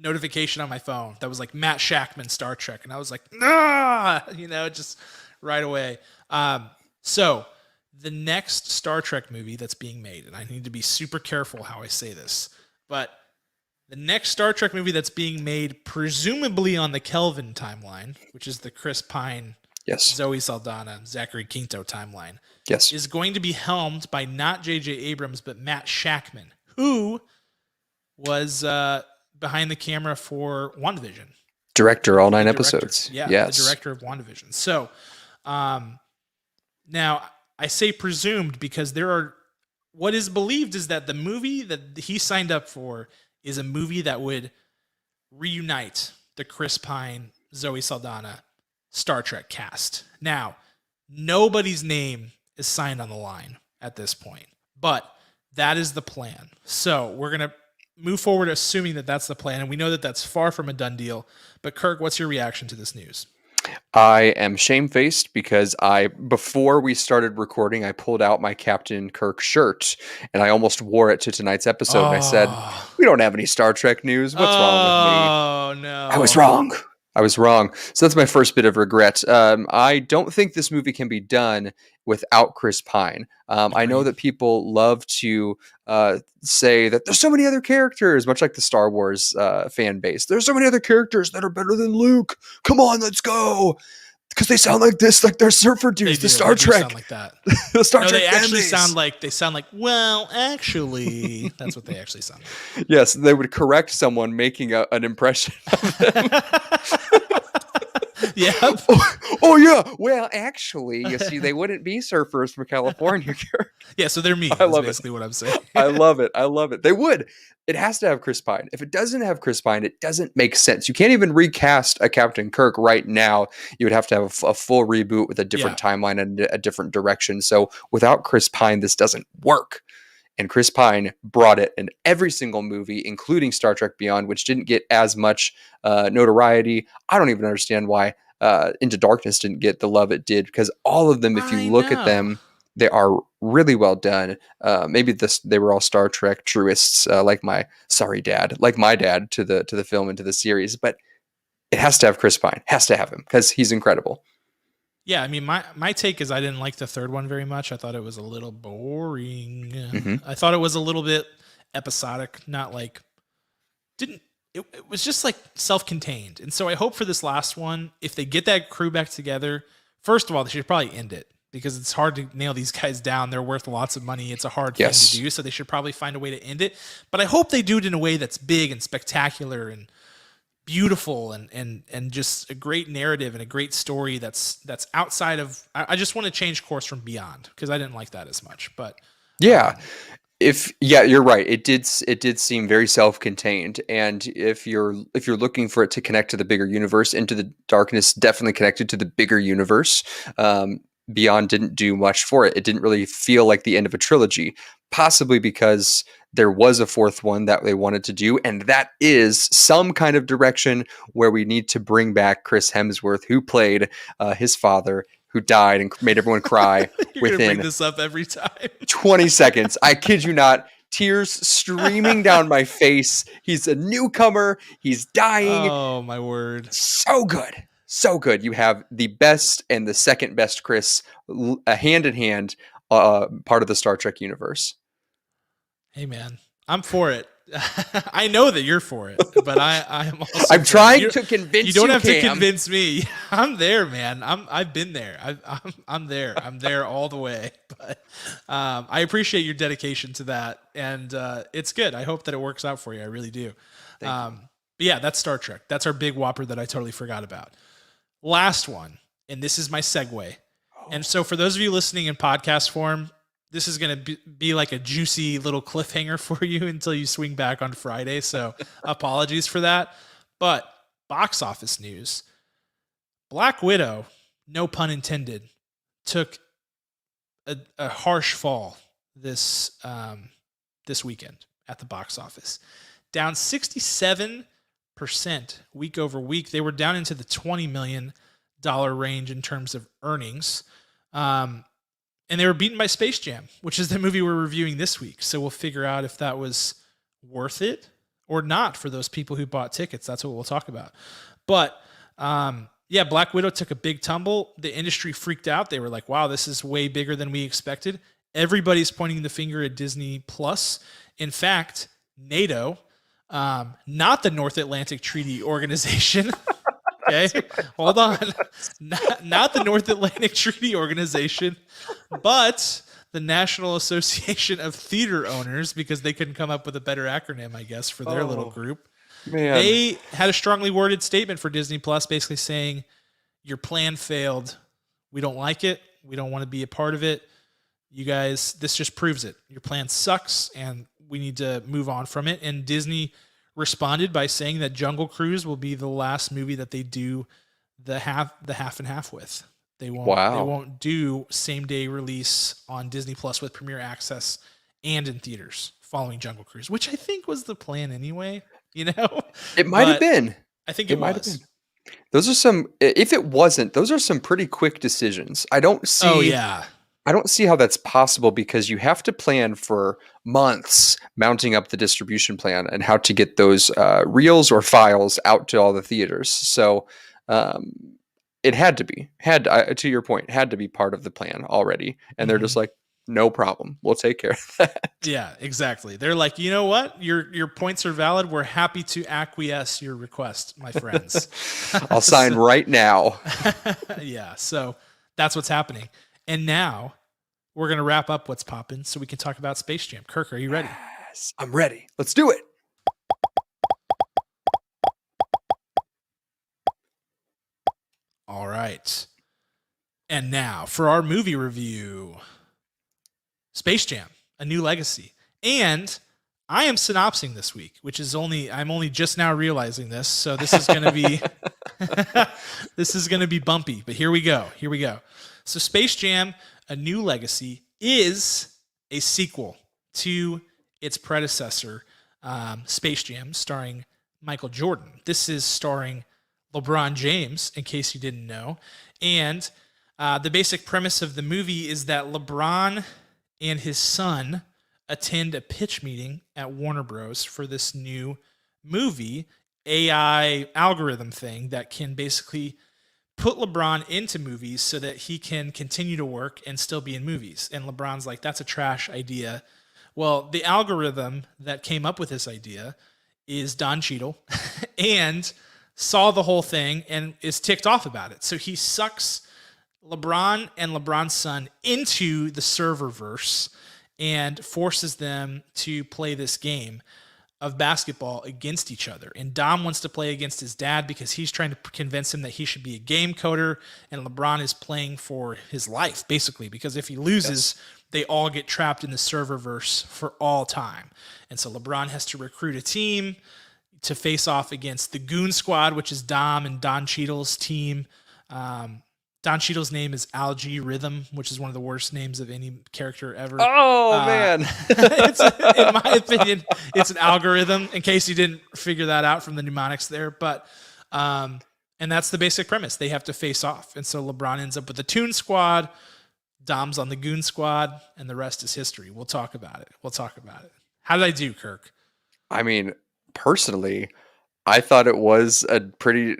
notification on my phone that was like Matt Shackman Star Trek, and I was like, nah, just right away. So the next Star Trek movie that's being made, and I need to be super careful how I say this, but The next Star Trek movie that's being made, presumably on the Kelvin timeline, which is the Chris Pine, Yes. Zoe Saldana, Zachary Quinto timeline, Yes. is going to be helmed by not J.J. Abrams, but Matt Shackman, who was behind the camera for WandaVision. Director, all 9 The director. episodes. Yeah, Yes. the director of WandaVision. So now I say presumed because what is believed is that the movie that he signed up for is a movie that would reunite the Chris Pine, Zoe Saldana Star Trek cast. Now, nobody's name is signed on the line at this point, but that is the plan. So we're going to move forward assuming that that's the plan, and we know that that's far from a done deal. But Kirk, what's your reaction to this news? I am shamefaced because before we started recording, I pulled out my Captain Kirk shirt and I almost wore it to tonight's episode. And I said, we don't have any Star Trek news. What's wrong with me? Oh, no. I was wrong. So that's my first bit of regret. I don't think this movie can be done without Chris Pine. I know that people love to say that there's so many other characters, much like the Star Wars fan base. There's so many other characters that are better than Luke. Come on, let's go. Because they sound like this, like they're surfer dudes. The Star Trek sound like that. The Star Trek. They fan actually base. sound like. Well, actually, that's what they actually sound like. Yes, they would correct someone making an impression of them. Yeah. Oh yeah. Well, actually, you see, they wouldn't be surfers from California. Yeah, so they're me. I love basically what I'm saying. I love it. They would. It has to have Chris Pine. If it doesn't have Chris Pine, it doesn't make sense. You can't even recast a Captain Kirk right now. You would have to have a full reboot with a different timeline and a different direction. So without Chris Pine, this doesn't work. And Chris Pine brought it in every single movie, including Star Trek Beyond, which didn't get as much notoriety. I don't even understand why Into Darkness didn't get the love it did, because all of them, if you look at them, they are really well done. Maybe they were all Star Trek truists, like my dad to the film and to the series. But it has to have Chris Pine. Has to have him because he's incredible. Yeah, I mean, my take is I didn't like the third one very much. I thought it was a little boring. Mm-hmm. I thought it was a little bit episodic, not like it was just like self-contained. And so I hope for this last one, if they get that crew back together, first of all, they should probably end it because it's hard to nail these guys down. They're worth lots of money. It's a hard thing to do, so they should probably find a way to end it. But I hope they do it in a way that's big and spectacular and beautiful and just a great narrative and a great story that's outside of. I just want to change course from Beyond because I didn't like that as much. But you're right. It did seem very self-contained, and if you're looking for it to connect to the bigger universe, Into the Darkness definitely connected to the bigger universe. Beyond didn't do much for it. It didn't really feel like the end of a trilogy, possibly because there was a fourth one that they wanted to do, and that is some kind of direction where we need to bring back Chris Hemsworth, who played his father, who died and made everyone cry within bring this up every time. 20 seconds. I kid you not. Tears streaming down my face. He's a newcomer. He's dying. Oh, my word. So good. So good. You have the best and the second best Chris hand in hand, part of the Star Trek universe. Hey, man, I'm for it. I know that you're for it, but I'm also. I'm trying to convince you. You don't have to convince me. I'm there, man. I've been there. I'm there. I'm there all the way. But I appreciate your dedication to that, and it's good. I hope that it works out for you. I really do. But yeah, that's Star Trek. That's our big whopper that I totally forgot about. Last one, and this is my segue. And so for those of you listening in podcast form, this is going to be like a juicy little cliffhanger for you until you swing back on Friday. So apologies for that. But box office news, Black Widow, no pun intended, took a harsh fall this weekend at the box office. Down 67% week over week. They were down into the $20 million range in terms of earnings. And they were beaten by Space Jam, which is the movie we're reviewing this week. So we'll figure out if that was worth it or not for those people who bought tickets. That's what we'll talk about. But yeah, Black Widow took a big tumble. The industry freaked out. They were like, wow, this is way bigger than we expected. Everybody's pointing the finger at Disney Plus. In fact, NATO Not the North Atlantic Treaty Organization. Okay, hold on. Not the North Atlantic Treaty Organization, but the National Association of Theater Owners, because they couldn't come up with a better acronym, I guess, for their little group. Man. They had a strongly worded statement for Disney Plus, basically saying, your plan failed. We don't like it. We don't want to be a part of it. You guys, this just proves it. Your plan sucks, and we need to move on from it. And Disney responded by saying that Jungle Cruise will be the last movie that they do the half and half with. They won't do same day release on Disney Plus with premiere access and in theaters following Jungle Cruise, which I think was the plan anyway. You know, it might have been. I think it might have was. been. Those are some. If it wasn't, those are some pretty quick decisions. I don't see. Oh yeah. I don't see how that's possible because you have to plan for months mounting up the distribution plan and how to get those reels or files out to all the theaters. So it had to be, to your point, had to be part of the plan already. And they're just like, no problem. We'll take care of that. Yeah, exactly. They're like, you know what? Your points are valid. We're happy to acquiesce your request, my friends. I'll sign right now. Yeah, so that's what's happening. And now we're going to wrap up what's popping so we can talk about Space Jam. Kirk, are you ready? Yes, I'm ready. Let's do it. All right. And now for our movie review, Space Jam, A New Legacy. And I am synopsing this week, which is I'm only just now realizing this. So this is going to be, this is going to be bumpy, but here we go. So Space Jam, A New Legacy is a sequel to its predecessor, Space Jam, starring Michael Jordan. This is starring LeBron James, in case you didn't know. And the basic premise of the movie is that LeBron and his son attend a pitch meeting at Warner Bros. For this new movie, AI algorithm thing that can basically put LeBron into movies so that he can continue to work and still be in movies. And LeBron's like, that's a trash idea. Well, the algorithm that came up with this idea is Don Cheadle and saw the whole thing and is ticked off about it. So he sucks LeBron and LeBron's son into the serververse and forces them to play this game of basketball against each other. And Dom wants to play against his dad because he's trying to convince him that he should be a game coder, and LeBron is playing for his life, basically, because if he loses, they all get trapped in the serververse for all time. And so LeBron has to recruit a team to face off against the Goon Squad, which is Dom and Don Cheadle's team. Don Cheadle's name is Algae Rhythm, which is one of the worst names of any character ever. Oh, man. In my opinion, it's an algorithm, in case you didn't figure that out from the mnemonics there. But and that's the basic premise. They have to face off. And so LeBron ends up with the Toon Squad, Dom's on the Goon Squad, and the rest is history. We'll talk about it. How did I do, Kirk? I mean, personally, I thought it was a pretty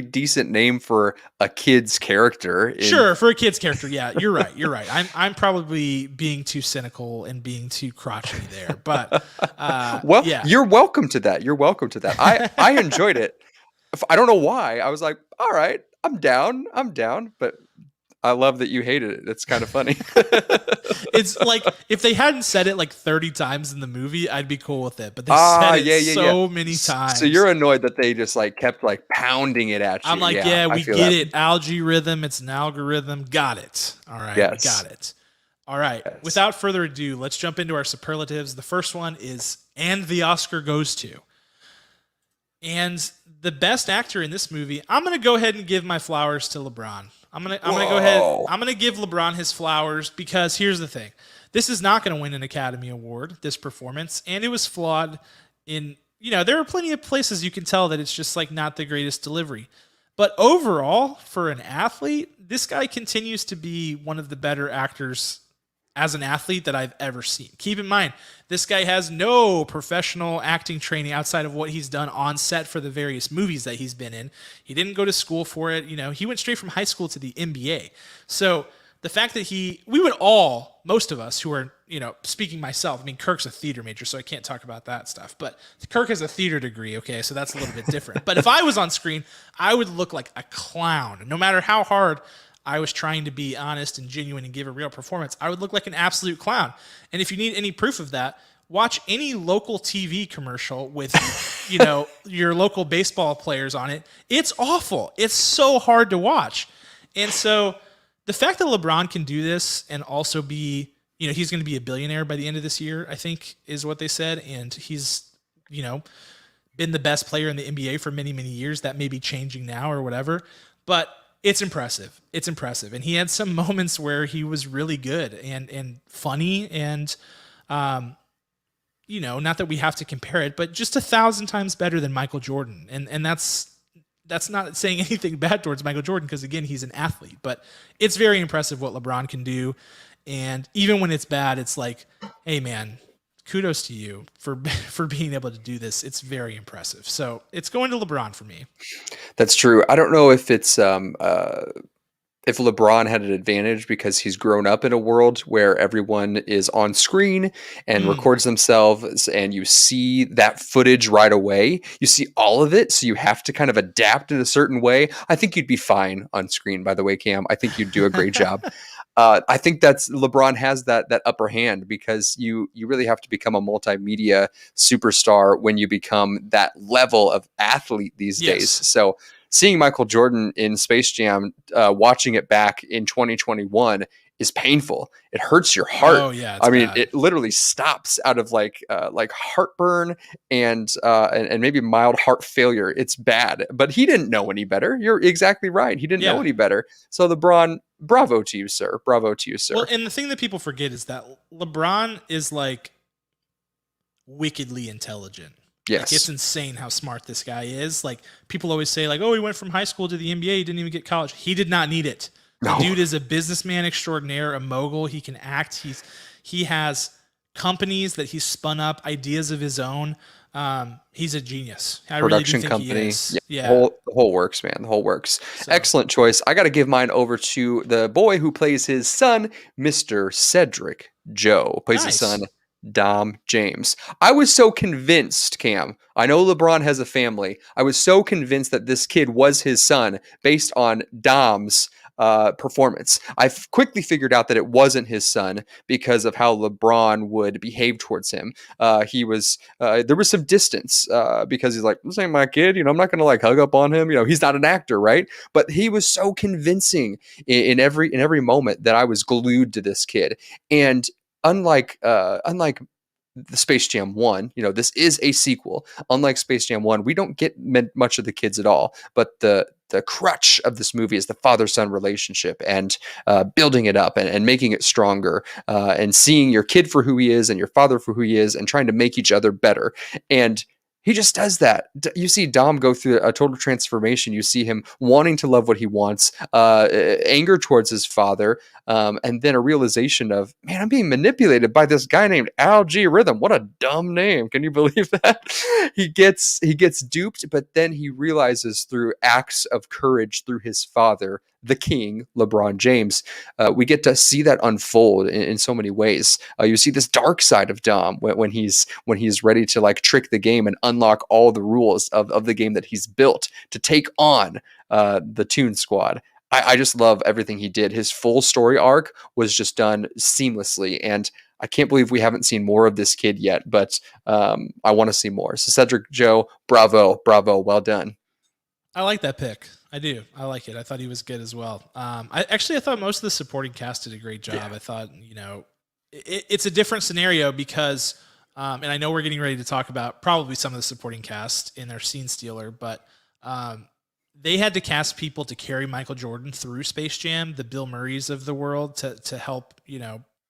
decent name for a kid's character. Sure, for a kid's character, yeah, you're right. I'm probably being too cynical and being too crotchety there, but well, yeah. You're welcome to that. I enjoyed it. I don't know why. I was like, all right, I'm down, but I love that you hated it. It's kind of funny. It's like, if they hadn't said it like 30 times in the movie, I'd be cool with it. But they said it so many times. So you're annoyed that they just like kept like pounding it at you. I'm like, we get it. Algae Rhythm. It's an algorithm. Got it. All right. Yes. We got it. All right. Yes. Without further ado, let's jump into our superlatives. The first one is, and the Oscar goes to. And the best actor in this movie, I'm going to go ahead and give my flowers to LeBron. I'm gonna go ahead. I'm gonna give LeBron his flowers because here's the thing: this is not gonna win an Academy Award. This performance, and it was flawed. There are plenty of places you can tell that it's just like not the greatest delivery. But overall, for an athlete, this guy continues to be one of the better actors as an athlete that I've ever seen. Keep in mind, this guy has no professional acting training outside of what he's done on set for the various movies that he's been in. He didn't go to school for it. He went straight from high school to the NBA. So the fact that most of us who are, speaking myself, I mean, Kirk's a theater major, so I can't talk about that stuff. But Kirk has a theater degree, okay, so that's a little bit different. But if I was on screen, I would look like a clown. No matter how hard I was trying to be honest and genuine and give a real performance, I would look like an absolute clown. And if you need any proof of that, watch any local TV commercial with, your local baseball players on it. It's awful. It's so hard to watch. And so the fact that LeBron can do this and also be, he's going to be a billionaire by the end of this year, I think is what they said. And he's, been the best player in the NBA for many, many years. That may be changing now or whatever, but it's impressive. It's impressive. And he had some moments where he was really good and funny and, not that we have to compare it, but just 1,000 times better than Michael Jordan. And that's not saying anything bad towards Michael Jordan, because again, he's an athlete, but it's very impressive what LeBron can do. And even when it's bad, it's like, hey man, kudos to you for being able to do this. It's very impressive. So it's going to LeBron for me. That's true. I don't know if it's if LeBron had an advantage because he's grown up in a world where everyone is on screen and records themselves, and you see that footage right away. You see all of it, so you have to kind of adapt in a certain way. I think you'd be fine on screen, by the way, Cam. I think you'd do a great job. I think that's LeBron has that upper hand, because you really have to become a multimedia superstar when you become that level of athlete these days. So seeing Michael Jordan in Space Jam, watching it back in 2021 is painful. It hurts your heart. Oh yeah, I mean, it literally stops out of like heartburn and maybe mild heart failure. It's bad, but he didn't know any better. You're exactly right. He didn't know any better. So LeBron, bravo to you, sir. Bravo to you, sir. Well, and the thing that people forget is that LeBron is like wickedly intelligent. Yes. Like, it's insane how smart this guy is. Like, people always say, like, oh, he went from high school to the NBA. He didn't even get college. He did not need it. No. The dude is a businessman extraordinaire, a mogul. He can act. He has companies that he's spun up, ideas of his own. He's a genius. I Production really do think company. he is. Yeah. The whole works, man. The whole works. So. Excellent choice. I got to give mine over to the boy who plays his son, Mr. Cedric Joe. Plays his son, Dom James. I was so convinced, Cam. I know LeBron has a family. I was so convinced that this kid was his son based on Dom's performance. I quickly figured out that it wasn't his son because of how LeBron would behave towards him. There was some distance because he's like, this ain't my kid. I'm not going to like hug up on him. He's not an actor, right? But he was so convincing in every moment that I was glued to this kid. And unlike the Space Jam 1, this is a sequel. Unlike Space Jam 1, we don't get much of the kids at all, but the crutch of this movie is the father-son relationship and building it up and making it stronger and seeing your kid for who he is and your father for who he is and trying to make each other better. And he just does that. You see Dom go through a total transformation. You see him wanting to love what he wants, anger towards his father, and then a realization of, man, I'm being manipulated by this guy named Al G Rhythm. What a dumb name. Can you believe that? He gets duped, but then he realizes through acts of courage through his father, the king, LeBron James, we get to see that unfold in so many ways. You see this dark side of Dom when he's ready to like trick the game and unlock all the rules of the game that he's built to take on the Toon Squad. I just love everything he did. His full story arc was just done seamlessly, and I can't believe we haven't seen more of this kid yet, but I want to see more. So Cedric Joe, bravo, well done. I like that pick. I do. I like it. I thought he was good as well. I thought most of the supporting cast did a great job. Yeah. I thought, it's a different scenario because, and I know we're getting ready to talk about probably some of the supporting cast in their scene stealer, but they had to cast people to carry Michael Jordan through Space Jam, the Bill Murrays of the world, to help,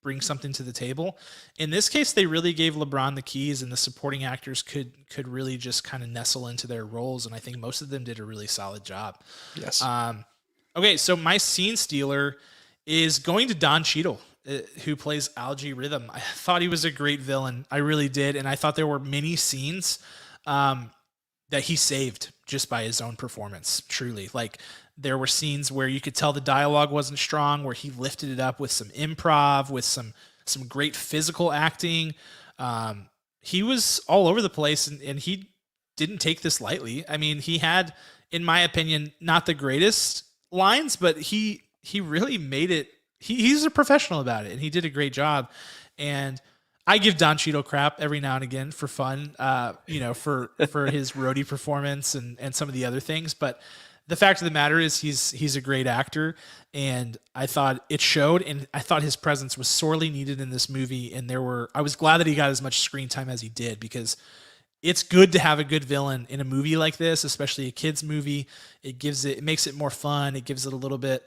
bring something to the table. In this case, they really gave LeBron the keys, and the supporting actors could really just kind of nestle into their roles, and I think most of them did a really solid job. Yes. Okay, so my scene stealer is going to Don Cheadle, who plays Al G Rhythm. I thought he was a great villain. I really did, and I thought there were many scenes that he saved just by his own performance, truly. Like, there were scenes where you could tell the dialogue wasn't strong, where he lifted it up with some improv, with some some great physical acting. He was all over the place, and he didn't take this lightly. I mean, he had, in my opinion, not the greatest lines, but he really made it. He's a professional about it, and he did a great job. And I give Don Cheadle crap every now and again for fun, for his roadie performance and some of the other things. But the fact of the matter is, he's a great actor, and I thought it showed. And I thought his presence was sorely needed in this movie. And I was glad that he got as much screen time as he did, because it's good to have a good villain in a movie like this, especially a kids movie. It makes it more fun. It gives it a little bit.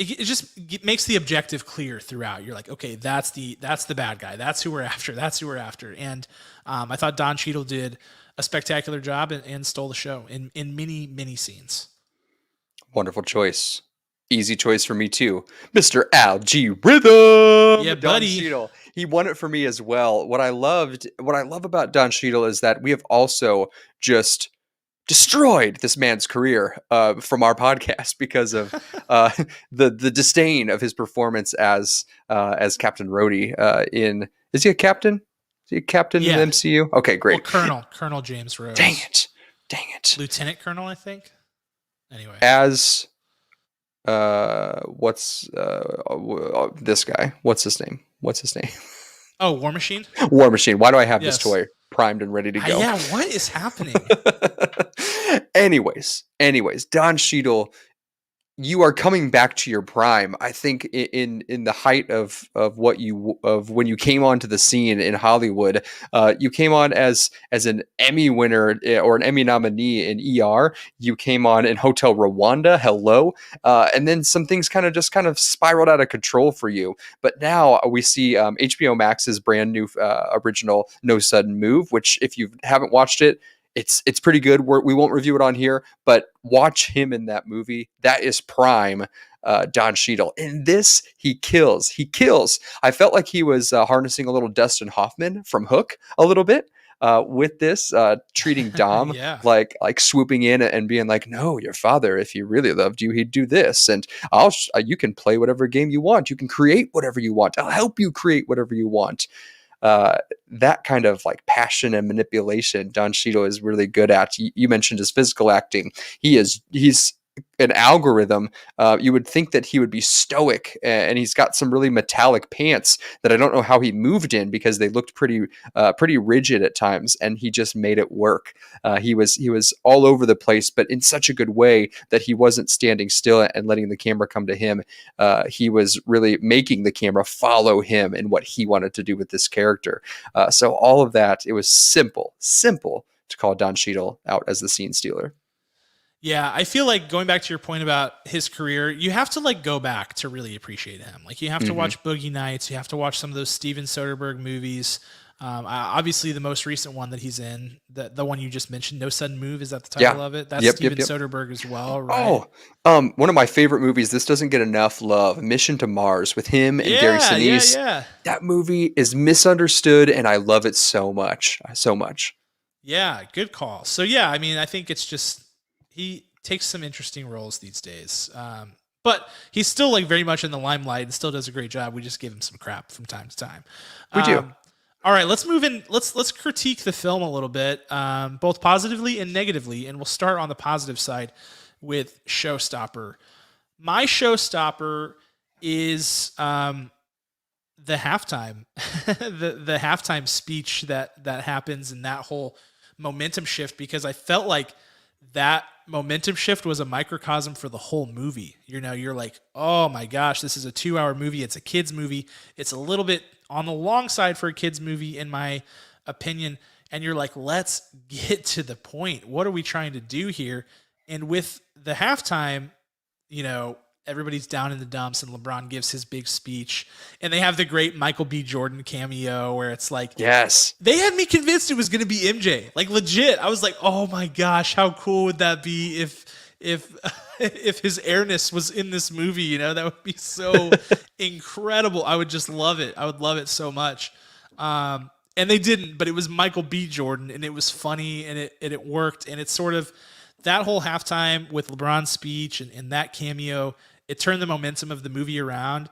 It makes the objective clear throughout. You're like, okay, that's the bad guy. That's who we're after. That's who we're after. And I thought Don Cheadle did a spectacular job and stole the show in many, many scenes. Wonderful choice. Easy choice for me too. Mr. Al G. Rhythm. Yeah, Don buddy. Cheadle. He won it for me as well. What I love about Don Cheadle is that we have also just destroyed this man's career from our podcast because of the disdain of his performance as Captain Rhodey is he a captain? Is he a captain in the MCU? Okay, great. Well, Colonel James Rhodes. Dang it. Lieutenant Colonel, I think. Anyway. As what's this guy? What's his name? Oh, War Machine? War Machine. Why do I have this toy primed and ready to go? Yeah, what is happening? Anyways, Don Cheadle, you are coming back to your prime. I think in the height of when you came onto the scene in Hollywood, you came on as an Emmy winner or an Emmy nominee in ER. You came on in Hotel Rwanda. Hello, and then some things kind of spiraled out of control for you. But now we see HBO Max's brand new original No Sudden Move, which if you haven't watched it, it's pretty good. We won't review it on here, but watch him in that movie. That is prime Don Cheadle. In this, he kills. I felt like he was harnessing a little Dustin Hoffman from Hook a little bit with this, treating Dom like swooping in and being like, no, your father, if he really loved you, he'd do this. And you can play whatever game you want. You can create whatever you want. I'll help you create whatever you want. That kind of like passion and manipulation Don Cheadle is really good at. You mentioned his physical acting. He's an algorithm. You would think that he would be stoic, and he's got some really metallic pants that I don't know how he moved in, because they looked pretty rigid at times, and he just made it work. He was all over the place, but in such a good way that he wasn't standing still and letting the camera come to him. He was really making the camera follow him and what he wanted to do with this character. So all of that, it was simple to call Don Cheadle out as the scene stealer. Yeah, I feel like, going back to your point about his career, you have to go back to really appreciate him. Like, you have to watch Boogie Nights, you have to watch some of those Steven Soderbergh movies. Obviously, the most recent one that he's in, the one you just mentioned, No Sudden Move, is that the title of it? That's Steven Soderbergh as well, right? Oh, one of my favorite movies. This doesn't get enough love. Mission to Mars with him and Gary Sinise. Yeah. That movie is misunderstood, and I love it so much. Yeah, good call. So yeah, I mean, I think it's just, he takes some interesting roles these days. But he's still very much in the limelight and still does a great job. We just give him some crap from time to time. We do. All right, let's move in. Let's critique the film a little bit, both positively and negatively. And we'll start on the positive side with Showstopper. My Showstopper is the halftime, the halftime speech that happens, and that whole momentum shift, because I felt like that momentum shift was a microcosm for the whole movie. You're like, oh my gosh, this is a 2-hour movie. It's a kid's movie. It's a little bit on the long side for a kid's movie, in my opinion. And you're like, let's get to the point. What are we trying to do here? And with the halftime, everybody's down in the dumps, and LeBron gives his big speech, and they have the great Michael B. Jordan cameo where it's like, yes, they had me convinced it was going to be MJ. Like, legit. I was like, oh my gosh, how cool would that be if his airness was in this movie? That would be so incredible. I would just love it. I would love it so much. And they didn't, but it was Michael B. Jordan, and it was funny, and it worked. And it's sort of that whole halftime with LeBron's speech and that cameo, it turned the momentum of the movie around.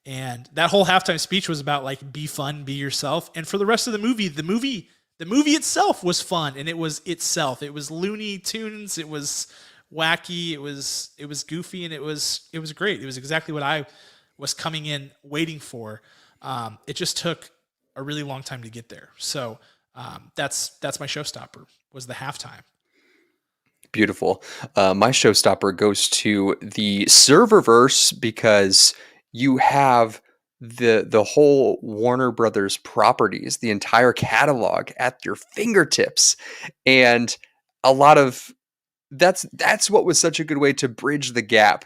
And that whole halftime speech was about like be fun, be yourself. And for the rest of the movie itself was fun, and it was itself. It was Looney Tunes, it was wacky, it was goofy, and it was great. It was exactly what I was coming in waiting for. It just took a really long time to get there. So that's my showstopper, was the halftime. Beautiful. My showstopper goes to the serververse because you have the whole Warner Brothers properties, the entire catalog at your fingertips, and a lot of that's what was such a good way to bridge the gap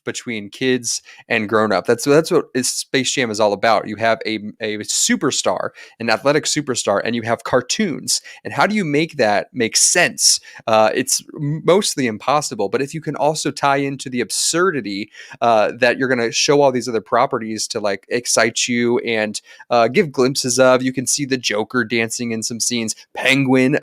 between kids and grown up. That's what Space Jam is all about. You have a superstar, an athletic superstar, and you have cartoons. And how do you make that make sense? It's mostly impossible. But if you can also tie into the absurdity that you're going to show all these other properties to like excite you and give glimpses of, you can see the Joker dancing in some scenes. Penguin,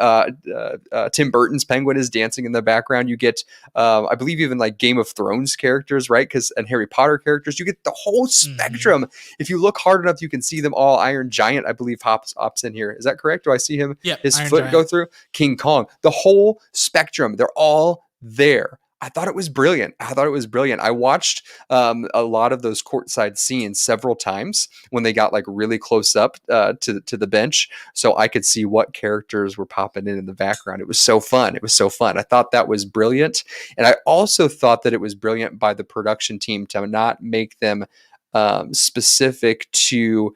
Tim Burton's Penguin is dancing in the background. You get, I believe, even like Game of Thrones characters, right? And Harry Potter characters. You get the whole spectrum. If you look hard enough, you can see them all. Iron Giant, I believe, hops in here. Is that correct? Do I see him? Yeah, his Iron foot Giant. go through. King Kong. The whole spectrum. They're all there. I thought it was brilliant. I watched a lot of those courtside scenes several times when they got like really close up to the bench, so I could see what characters were popping in the background. It was so fun. I thought that was brilliant, and I also thought that it was brilliant by the production team to not make them specific to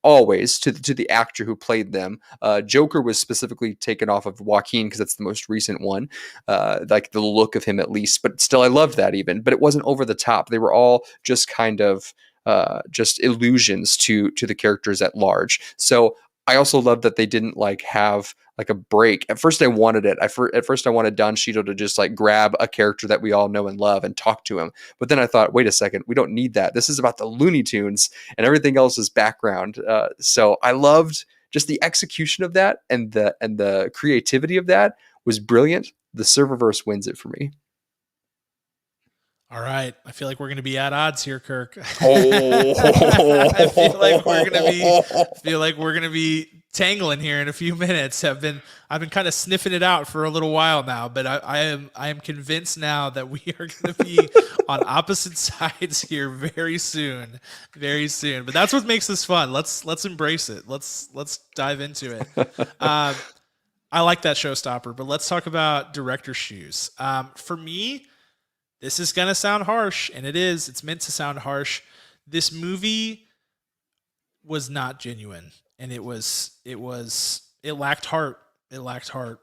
always to the actor who played them. Joker was specifically taken off of Joaquin because that's the most recent one, like the look of him at least. But still, I loved that even. But it wasn't over the top. They were all just kind of just illusions to the characters at large. So I also love that they didn't like have like a break. At first I wanted it. At first I wanted Don Cheadle to just like grab a character that we all know and love and talk to him. But then I thought, wait a second, we don't need that. This is about the Looney Tunes and everything else is background. So I loved just the execution of that, and the creativity of that was brilliant. The serververse wins it for me. All right. I feel like we're going to be at odds here, Kirk. Oh, I feel like we're going to be tangling here in a few minutes. I've been kind of sniffing it out for a little while now, but I am convinced now that we are going to be on opposite sides here very soon. But that's what makes this fun. Let's embrace it. Let's dive into it. I like that showstopper, but let's talk about director's shoes. For me, this is going to sound harsh, and it is. It's meant to sound harsh. This movie was not genuine, and it lacked heart.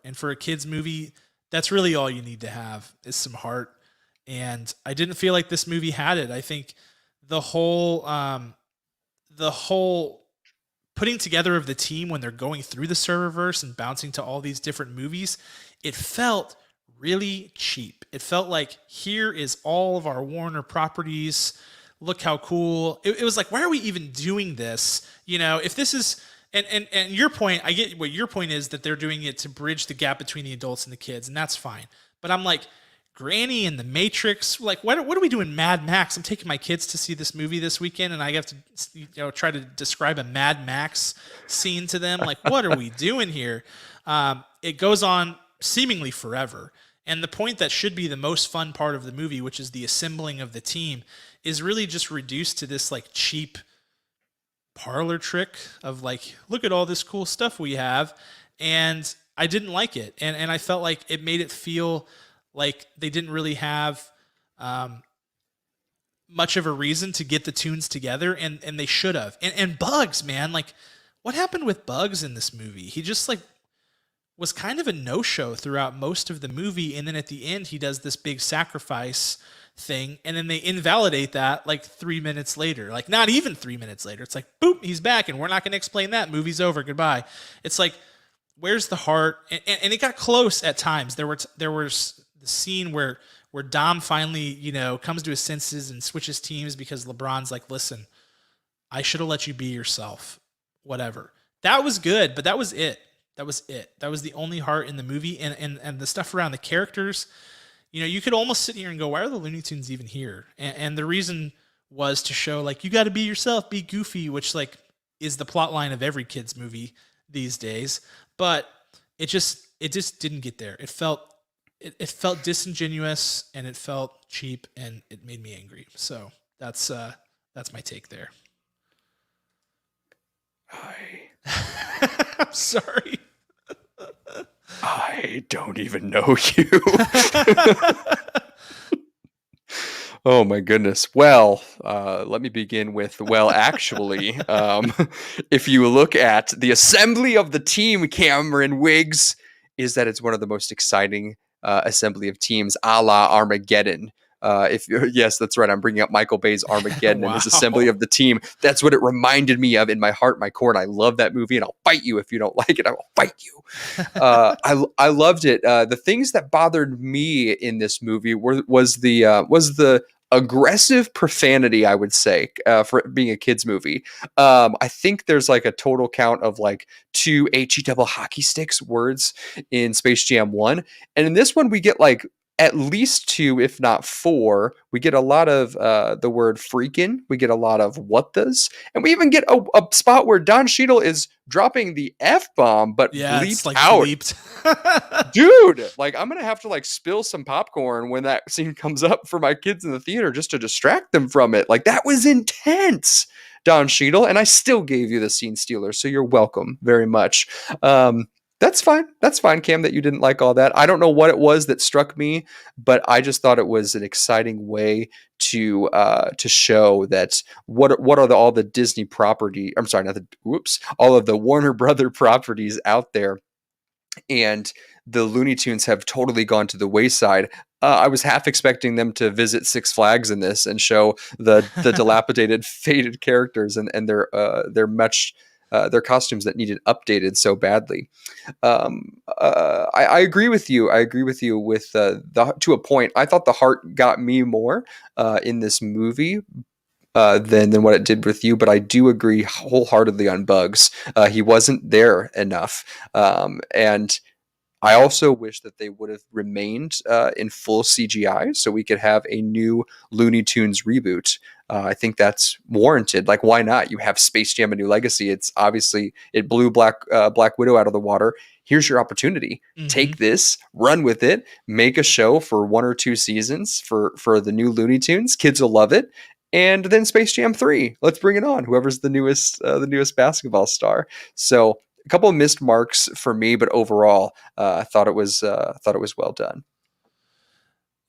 And for a kids movie, that's really all you need to have is some heart. And I didn't feel like this movie had it. I think the whole putting together of the team when they're going through the serververse and bouncing to all these different movies, it felt really cheap. It felt like, here is all of our Warner properties. Look how cool. It was like, why are we even doing this? If this is, and your point, I get what your point is, that they're doing it to bridge the gap between the adults and the kids, and that's fine. But I'm like, Granny and the Matrix, like, what are we doing Mad Max? I'm taking my kids to see this movie this weekend, and I have to try to describe a Mad Max scene to them. Like, what are we doing here? It goes on seemingly forever. And the point that should be the most fun part of the movie, which is the assembling of the team, is really just reduced to this like cheap parlor trick of like, look at all this cool stuff we have. And I didn't like it. And I felt like it made it feel like they didn't really have much of a reason to get the tunes together, and they should have. And Bugs, man, like, what happened with Bugs in this movie? He just like was kind of a no-show throughout most of the movie, and then at the end he does this big sacrifice thing, and then they invalidate that like 3 minutes later. Like, not even 3 minutes later. It's like, boop, he's back, and we're not going to explain that. Movie's over. Goodbye. It's like, where's the heart? And it got close at times. There was the scene where Dom finally, comes to his senses and switches teams because LeBron's like, listen, I should have let you be yourself. Whatever. That was good, but that was it. That was the only heart in the movie, and the stuff around the characters. You could almost sit here and go, why are the Looney Tunes even here? And the reason was to show like you got to be yourself, be goofy, which like is the plot line of every kids movie these days. But it just didn't get there. It felt disingenuous and it felt cheap and it made me angry. So that's my take there. I'm sorry. I don't even know you. Oh my goodness. Well, let me begin with, well, actually, if you look at the assembly of the team, Cameron Wiggs, is that it's one of the most exciting assembly of teams, a la Armageddon. Yes, that's right. I'm bringing up Michael Bay's Armageddon and his assembly of the team. That's what it reminded me of in my heart, my core. And I love that movie. And I'll fight you if you don't like it. I will fight you. I loved it. The things that bothered me in this movie was the aggressive profanity, I would say, for it being a kids movie. I think there's like a total count of like 2 HE double hockey sticks words in Space Jam 1. And in this one, we get like at least 2, if not 4. We get a lot of the word freaking. We get a lot of what does. And we even get a spot where Don Cheadle is dropping the F-bomb, but bleeped like out. Bleeped. Dude, like I'm going to have to like spill some popcorn when that scene comes up for my kids in the theater just to distract them from it. Like that was intense, Don Cheadle. And I still gave you the scene stealer. So you're welcome very much. That's fine. That's fine, Cam, that you didn't like all that. I don't know what it was that struck me, but I just thought it was an exciting way to show that what are all the Disney property. I'm sorry, all of the Warner Brother properties out there, and the Looney Tunes have totally gone to the wayside. I was half expecting them to visit Six Flags in this and show the dilapidated, faded characters and their much. Their costumes that needed updated so badly. I agree with you. I agree with you with to a point. I thought the heart got me more in this movie than what it did with you, but I do agree wholeheartedly on Bugs. He wasn't there enough, and I also wish that they would have remained in full CGI so we could have a new Looney Tunes reboot. I think that's warranted. Like, why not? You have Space Jam: A New Legacy. It's obviously, it blew Black Widow out of the water. Here's your opportunity. Mm-hmm. Take this, run with it, make a show for 1 or 2 seasons for the new Looney Tunes. Kids will love it. And then Space Jam 3. Let's bring it on. Whoever's the newest basketball star. So a couple of missed marks for me, but overall, I thought it was well done.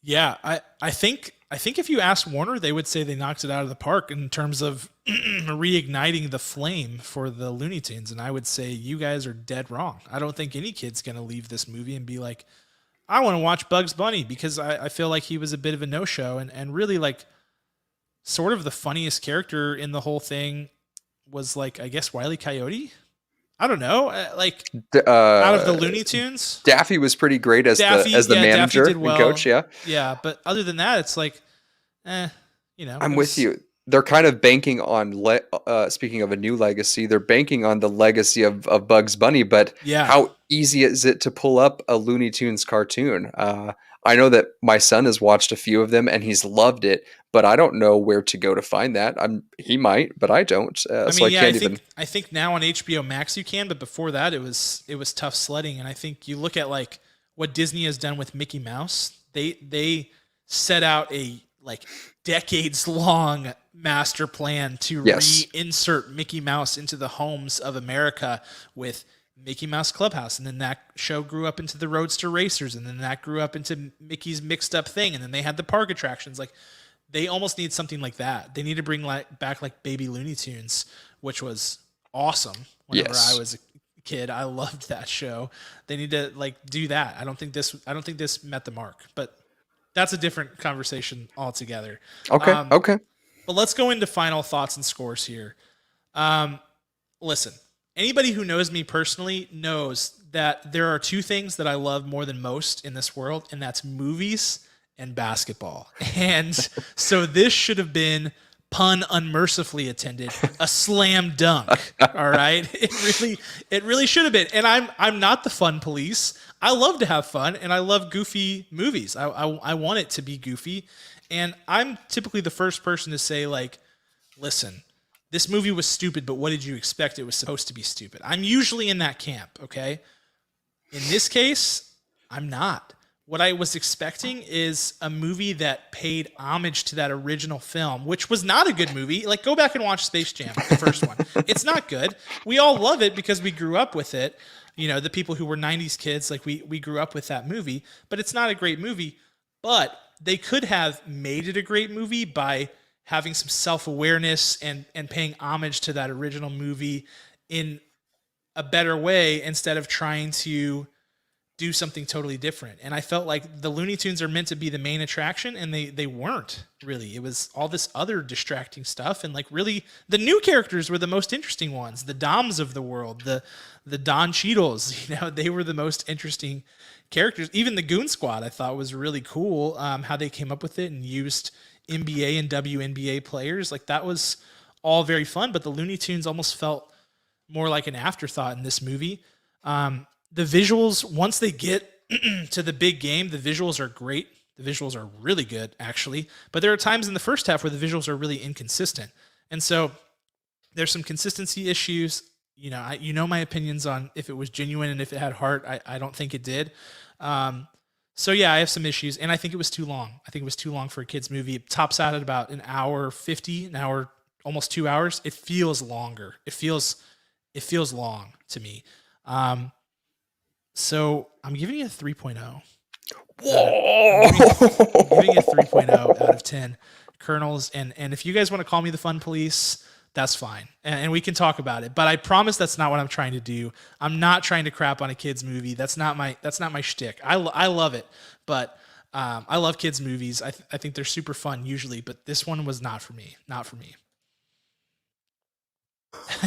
Yeah, I think if you asked Warner, they would say they knocked it out of the park in terms of reigniting the flame for the Looney Tunes, and I would say you guys are dead wrong. I don't think any kid's gonna leave this movie and be like, I want to watch Bugs Bunny, because I feel like he was a bit of a no-show, and really like sort of the funniest character in the whole thing was like, I guess, Wile E. Coyote. I don't know, like out of the Looney Tunes, Daffy was pretty great as the manager and coach. Yeah. But other than that, it's like, I'm with you. They're kind of banking on speaking of a new legacy, they're banking on the legacy of Bugs Bunny. But how easy is it to pull up a Looney Tunes cartoon? I know that my son has watched a few of them and he's loved it, but I don't know where to go to find that. He might, but I don't. I think now on HBO Max you can, but before that it was tough sledding. And I think you look at like what Disney has done with Mickey Mouse. They set out a like decades long master plan to reinsert Mickey Mouse into the homes of America with Mickey Mouse Clubhouse, and then that show grew up into the Roadster Racers, and then that grew up into Mickey's Mixed Up Thing, and then they had the park attractions. Like, they almost need something like that. They need to bring back like Baby Looney Tunes, which was awesome whenever I was a kid. I loved that show. They need to like do that. I don't think this met the mark, but that's a different conversation altogether. Okay. But let's go into final thoughts and scores here. Listen. Anybody who knows me personally knows that there are 2 things that I love more than most in this world, and that's movies and basketball. And so this should have been, pun unmercifully intended, a slam dunk. All right, it really should have been. And I'm not the fun police. I love to have fun, and I love goofy movies. I want it to be goofy, And I'm typically the first person to say, like, listen, this movie was stupid, but what did you expect? It was supposed to be stupid. I'm usually in that camp, okay? In this case, I'm not. What I was expecting is a movie that paid homage to that original film, which was not a good movie. Like, go back and watch Space Jam, the first one. It's not good. We all love it because we grew up with it. You know, the people who were 90s kids, like we grew up with that movie, but it's not a great movie. But they could have made it a great movie by having some self-awareness and paying homage to that original movie in a better way instead of trying to do something totally different. And I felt like the Looney Tunes are meant to be the main attraction, and they weren't really. It was all this other distracting stuff, and like really the new characters were the most interesting ones. The Doms of the world, the Don Cheadles, you know, they were the most interesting characters. Even the Goon Squad I thought was really cool, how they came up with it and used NBA and WNBA players. Like that was all very fun, but the Looney Tunes almost felt more like an afterthought in this movie. The visuals, once they get to the big game, the visuals are great. The visuals are really good, actually. But there are times in the first half where the visuals are really inconsistent. And so there's some consistency issues. You know, my opinions on if it was genuine and if it had heart. I don't think it did. So yeah, I have some issues, and I think it was too long. I think it was too long for a kid's movie. It tops out at about an hour 50, an hour, almost 2 hours. It feels longer. It feels long to me. So I'm giving it a 3.0. Whoa! I'm giving it a 3.0 out of 10 kernels. And if you guys want to call me the fun police, that's fine. And we can talk about it. But I promise that's not what I'm trying to do. I'm not trying to crap on a kid's movie. That's not my shtick. I love it, but I love kids' movies. I think they're super fun usually, but this one was not for me. Not for me.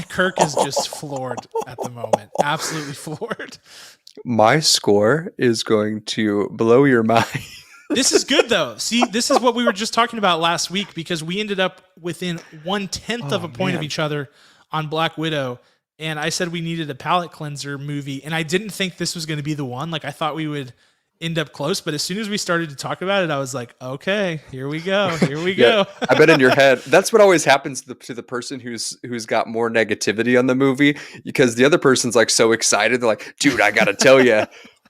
Kirk is just floored at the moment. Absolutely floored. My score is going to blow your mind. This is good though. See, this is what we were just talking about last week, because we ended up within 1/10 of a point of each other on Black Widow. And I said we needed a palate cleanser movie, and I didn't think this was going to be the one. Like I thought we would end up close, but as soon as we started to talk about it, I was like, okay, here we go. Here we go. I bet in your head, that's what always happens to the person who's got more negativity on the movie, because the other person's like so excited. They're like, dude, I got to tell you,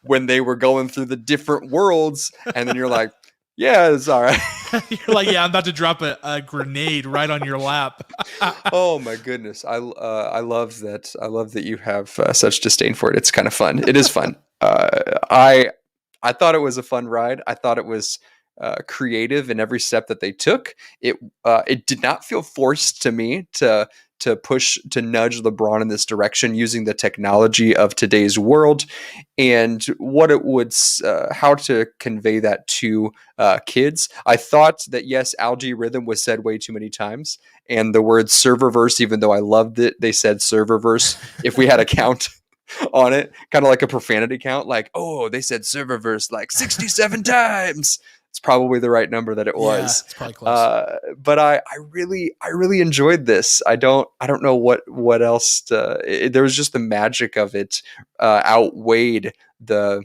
when they were going through the different worlds, and then you're like, yeah, it's all right. You're like, yeah, I'm about to drop a grenade right on your lap. Oh my goodness. I love that. I love that you have such disdain for it. It's kind of fun. It is fun. I thought it was a fun ride. I thought it was creative in every step that they took. It did not feel forced to me to nudge LeBron in this direction using the technology of today's world, and what it would how to convey that to kids. I thought that yes, algae rhythm was said way too many times, and the word serververse, even though I loved it, they said serververse. If we had a count on it, kind of like a profanity count, like, oh, they said serververse like 67 times. It's probably the right number that it was. Yeah, it's probably close. But I really enjoyed this. I don't know what else there was just the magic of it outweighed the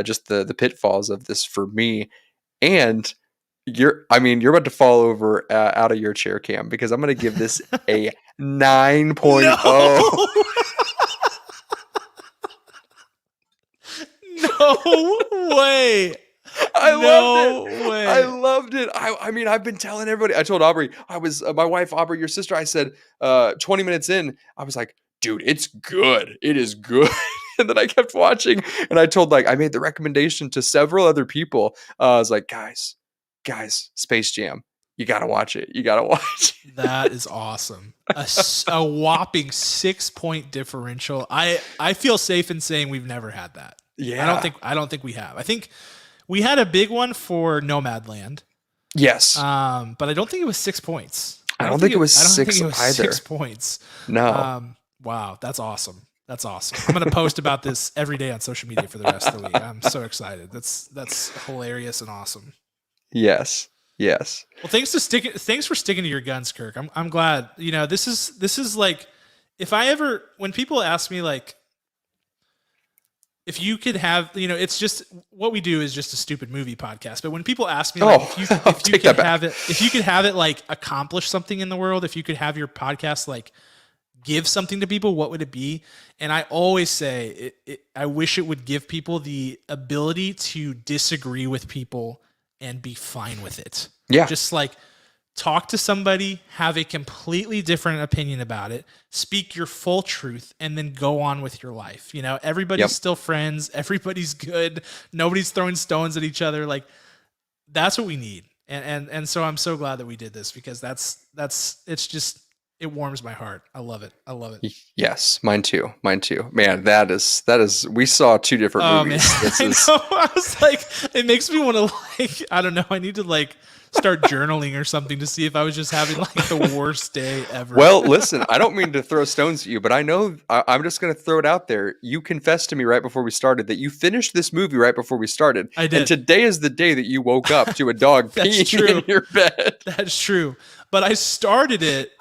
just the pitfalls of this for me. And you're about to fall over out of your chair, Cam, because I'm going to give this a 9.0. No! No way. I loved it. Way. I loved it. I mean, I've been telling everybody. I told Aubrey, I was my wife, Aubrey, your sister. I said, 20 minutes in, I was like, dude, it's good. It is good. And then I kept watching, and I made the recommendation to several other people. I was like, guys, Space Jam. You got to watch it. You got to watch it. That is awesome. A whopping 6-point differential. I feel safe in saying we've never had that. Yeah. I don't think we have. I think we had a big one for Nomadland. Yes. But I don't think it was 6 points. I don't think it was six either. 6 points. No. Wow, that's awesome. That's awesome. I'm going to post about this every day on social media for the rest of the week. I'm so excited. That's hilarious and awesome. Yes. Yes. Well, thanks for sticking to your guns, Kirk. I'm glad. You know, this is like, when people ask me like, if you could have, it's just what we do is just a stupid movie podcast. But when people ask me, like, I'll if you take could that back. have it, if you could have it like accomplish something in the world, if you could have your podcast like give something to people, what would it be? And I always say, I wish it would give people the ability to disagree with people and be fine with it. Yeah. Just like talk to somebody, have a completely different opinion about it, speak your full truth, and then go on with your life. Everybody's Yep. still friends. Everybody's good. Nobody's throwing stones at each other. Like, that's what we need. And so I'm so glad that we did this, because it's just, it warms my heart. I love it. I love it. Yes, mine too. Man, that is. We saw two different movies. Man. I was like, it makes me want to, like, I don't know. I need to like start journaling or something to see if I was just having like the worst day ever. Well, listen, I don't mean to throw stones at you, but I know I'm just going to throw it out there. You confessed to me right before we started that you finished this movie right before we started. I did. And today is the day that you woke up to a dog peeing in your bed. That's true. But I started it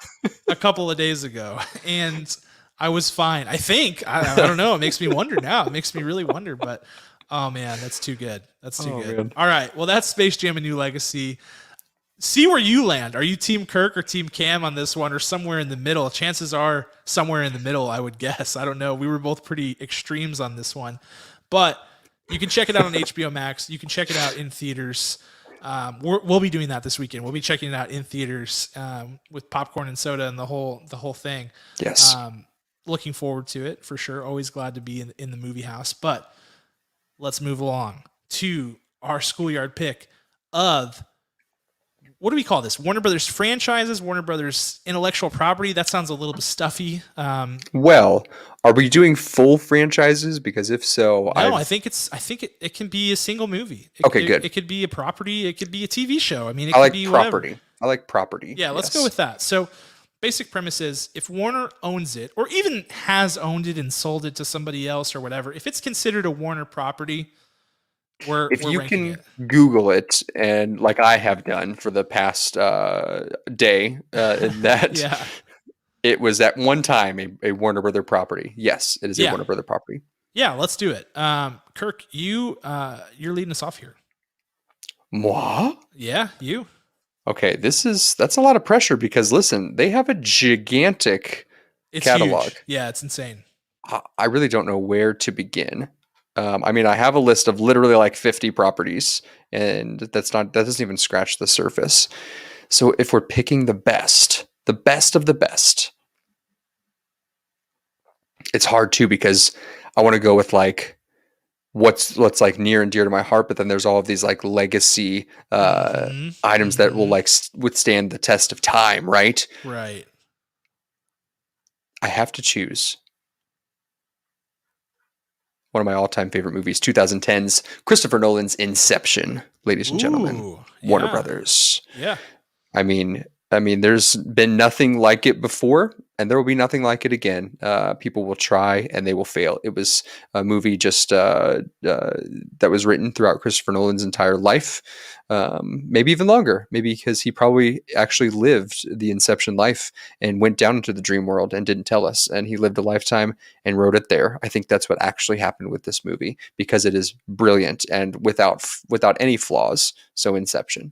a couple of days ago and I was fine. I think. I don't know. It makes me wonder now. It makes me really wonder. But, oh, man, that's too good. That's too good. Man. All right. Well, that's Space Jam: A New Legacy. See where you land. Are you Team Kirk or Team Cam on this one, or somewhere in the middle? Chances are somewhere in the middle, I would guess. I don't know. We were both pretty extremes on this one. But you can check it out on HBO Max. You can check it out in theaters. We'll be doing that this weekend. We'll be checking it out in theaters with popcorn and soda and the whole thing. Yes. Looking forward to it for sure. Always glad to be in the movie house. But let's move along to our schoolyard pick of, what do we call this? Warner Brothers franchises, Warner Brothers intellectual property. That sounds a little bit stuffy. Well, are we doing full franchises? Because if so, no, I think it can be a single movie. Good. It could be a property. It could be a TV show. I mean, it I could like be property. whatever. I like property. Yeah, let's go with that. So, basic premise is, if Warner owns it, or even has owned it and sold it to somebody else or whatever, if it's considered a Warner property, we're ranking it. Google it, and like I have done for the past day, that it was at one time a Warner Brother property. Yes, it is a Warner Brother property. Yeah, let's do it. Kirk, you're leading us off here. Moi? Yeah, you. Okay, that's a lot of pressure, because listen, they have a gigantic catalog. Huge. Yeah, it's insane. I really don't know where to begin. I mean, I have a list of literally like 50 properties, and that doesn't even scratch the surface. So if we're picking the best of the best, it's hard too, because I want to go with like what's like near and dear to my heart, but then there's all of these like legacy items that will like withstand the test of time, right? Right. I have to choose one of my all-time favorite movies, 2010's Christopher Nolan's Inception, ladies and gentlemen. Warner Brothers. Yeah. I mean, there's been nothing like it before, and there will be nothing like it again. People will try, and they will fail. It was a movie just that was written throughout Christopher Nolan's entire life, maybe even longer. Maybe because he probably actually lived the Inception life and went down into the dream world and didn't tell us. And he lived a lifetime and wrote it there. I think that's what actually happened with this movie, because it is brilliant and without any flaws. So Inception.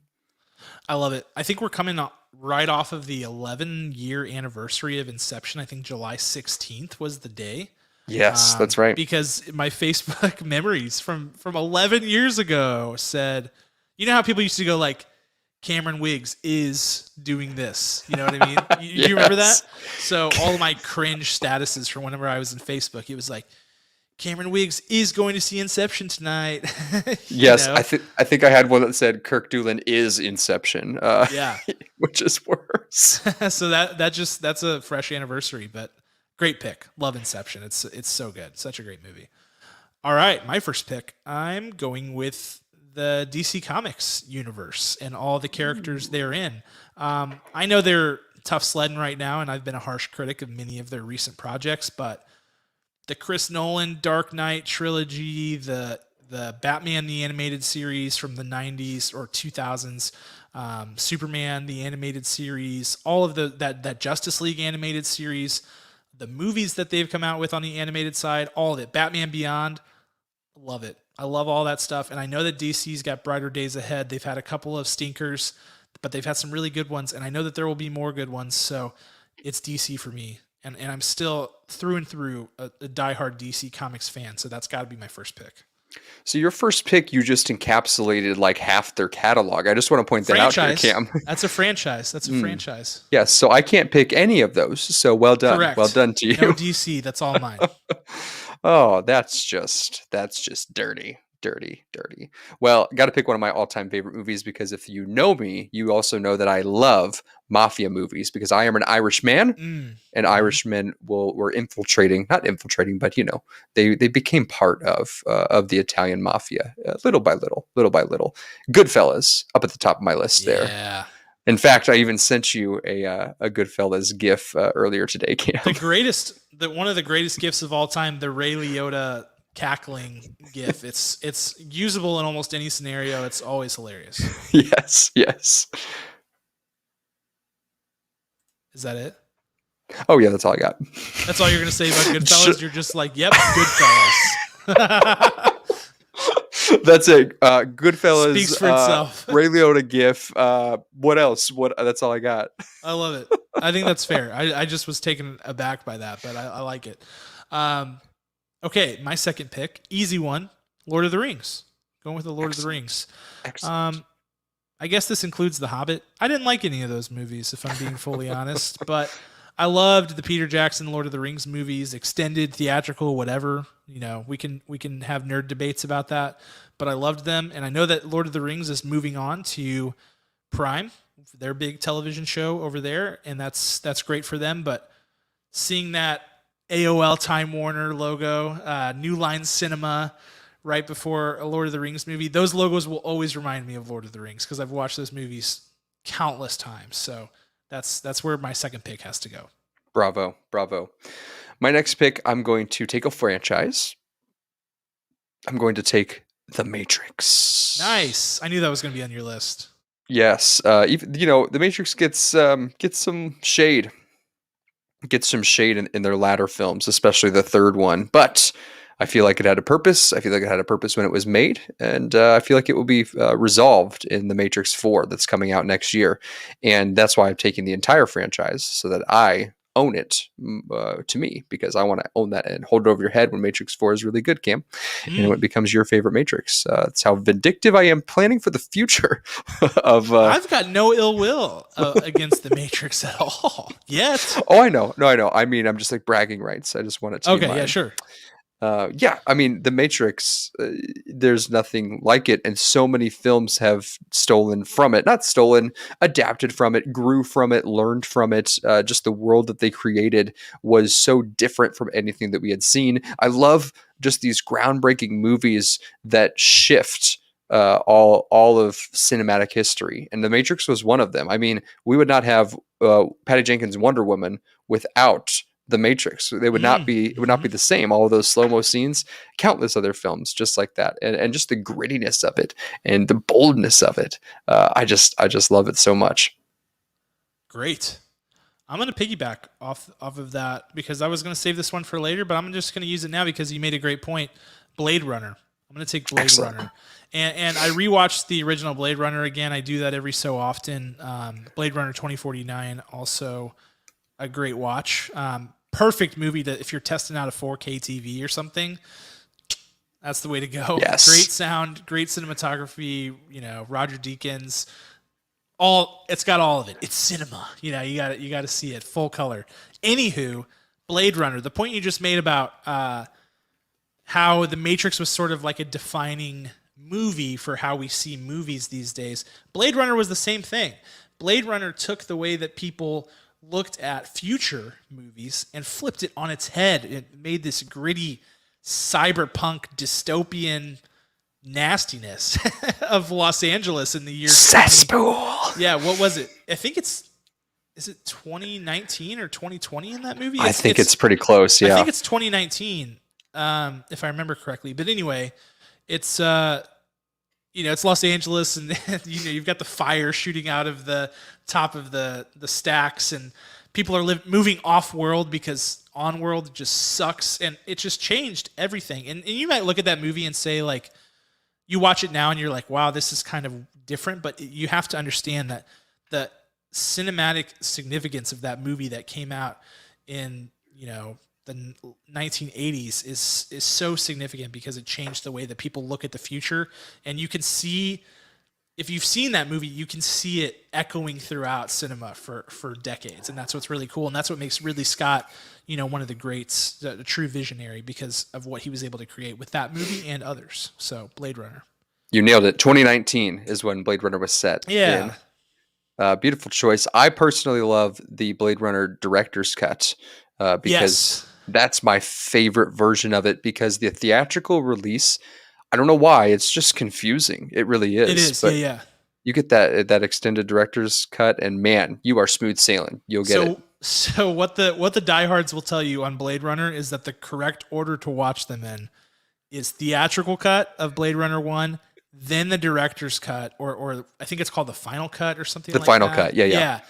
I love it. I think we're coming right off of the 11-year anniversary of Inception. I think July 16th was the day. Yes, that's right. Because my Facebook memories from 11 years ago said, you know how people used to go like, Cameron Wiggs is doing this. You know what I mean? Do you remember that? So all of my cringe statuses from whenever I was in Facebook, it was like, Cameron Wiggs is going to see Inception tonight. Yes, I think I had one that said Kirk Doolin is Inception. Which is worse. So that's a fresh anniversary, but great pick. Love Inception. It's so good. Such a great movie. All right, my first pick. I'm going with the DC Comics universe and all the characters they're in. I know they're tough sledding right now, and I've been a harsh critic of many of their recent projects, but the Chris Nolan Dark Knight trilogy, the Batman the animated series from the 90s or 2000s, Superman the animated series, all of that Justice League animated series, the movies that they've come out with on the animated side, all of it, Batman Beyond, Love it. I love all that stuff. And I know that DC's got brighter days ahead. They've had a couple of stinkers, but they've had some really good ones. And I know that there will be more good ones. So it's DC for me. And I'm still through and through a diehard DC Comics fan. So that's got to be my first pick. So your first pick, you just encapsulated like half their catalog. I just want to point that out here, Cam. That's a franchise. That's a franchise. Yes. So I can't pick any of those. So well done. Correct. Well done to you. No DC. That's all mine. Oh, that's just dirty. Well, got to pick one of my all-time favorite movies because if you know me, you also know that I love mafia movies because I am an Irish man, and Irishmen were not infiltrating, but they became part of the Italian mafia, little by little. Goodfellas up at the top of my list there. Yeah. In fact, I even sent you a Goodfellas GIF earlier today, Cam. One of the greatest GIFs of all time, the Ray Liotta cackling GIF. It's usable in almost any scenario. It's always hilarious. Yes. Is that it? Oh yeah, that's all I got. That's all you're gonna say about Goodfellas? You're just like, yep, Goodfellas. That's it. Goodfellas. Speaks for itself. Ray Liotta GIF. What else? That's all I got. I love it. I think that's fair. I just was taken aback by that, but I like it. Okay, my second pick, easy one, Lord of the Rings. Going with the Lord of the Rings. Excellent. I guess this includes The Hobbit. I didn't like any of those movies, if I'm being fully honest, but I loved the Peter Jackson Lord of the Rings movies, extended, theatrical, whatever. We can have nerd debates about that, but I loved them, and I know that Lord of the Rings is moving on to Prime, their big television show over there, and that's great for them. But seeing that AOL Time Warner logo, New Line Cinema, right before a Lord of the Rings movie, those logos will always remind me of Lord of the Rings because I've watched those movies countless times. So that's where my second pick has to go. Bravo. My next pick, I'm going to take a franchise. I'm going to take The Matrix. Nice. I knew that was going to be on your list. Yes. Even The Matrix gets some shade. Get some shade in their latter films, especially the third one. But I feel like it had a purpose. I feel like it had a purpose when it was made. And I feel like it will be resolved in The Matrix 4 that's coming out next year. And that's why I'm taking the entire franchise so that I own it to me, because I want to own that and hold it over your head when Matrix 4 is really good, Cam. And when it becomes your favorite Matrix. That's how vindictive I am, planning for the future of... I've got no ill will against the Matrix at all yet. Oh, I know. No, I know. I mean, I'm just like bragging rights. I just want it to be mine. Yeah, sure. I mean, The Matrix, there's nothing like it. And so many films have stolen from it. Not stolen, adapted from it, grew from it, learned from it. Just the world that they created was so different from anything that we had seen. I love just these groundbreaking movies that shift all of cinematic history. And The Matrix was one of them. I mean, we would not have Patty Jenkins' Wonder Woman without The Matrix. They would not be, it would not be the same. All of those slow-mo scenes, countless other films just like that. And just the grittiness of it and the boldness of it. I just love it so much. Great. I'm going to piggyback off of that because I was going to save this one for later, but I'm just going to use it now because you made a great point. Blade Runner. I'm going to take Blade Runner. And I rewatched the original Blade Runner again. I do that every so often. Blade Runner 2049, also a great watch. Perfect movie to if you're testing out a 4K TV or something. That's the way to go. Yes. Great sound, great cinematography. Roger Deakins. It's got all of it. It's cinema. You got to see it full color. Anywho, Blade Runner. The point you just made about how The Matrix was sort of like a defining movie for how we see movies these days. Blade Runner was the same thing. Blade Runner took the way that people looked at future movies and flipped it on its head. It made this gritty cyberpunk dystopian nastiness of Los Angeles in the year cesspool. Yeah, what was it? I think is it 2019 or 2020 in that movie? I think it's pretty close, yeah. I think it's 2019, if I remember correctly. But anyway, it's it's Los Angeles, and you've got the fire shooting out of the top of the stacks, and people are moving off world because Onworld just sucks, and it just changed everything. And you might look at that movie and say, like, you watch it now and you're like, wow, this is kind of different. But you have to understand that the cinematic significance of that movie that came out in, the 1980s is so significant because it changed the way that people look at the future. And you can see, if you've seen that movie, you can see it echoing throughout cinema for decades. And that's what's really cool. And that's what makes Ridley Scott, one of the greats, a true visionary, because of what he was able to create with that movie and others. So Blade Runner. You nailed it. 2019 is when Blade Runner was set. Yeah. Beautiful choice. I personally love the Blade Runner director's cut because that's my favorite version of it, because the theatrical release, I don't know why, it's just confusing. It really is. It is, but yeah. You get that extended director's cut, and man, you are smooth sailing. You'll get it. So what the diehards will tell you on Blade Runner is that the correct order to watch them in is theatrical cut of Blade Runner 1, then the director's cut, or I think it's called the final cut or something like that. The final cut, yeah.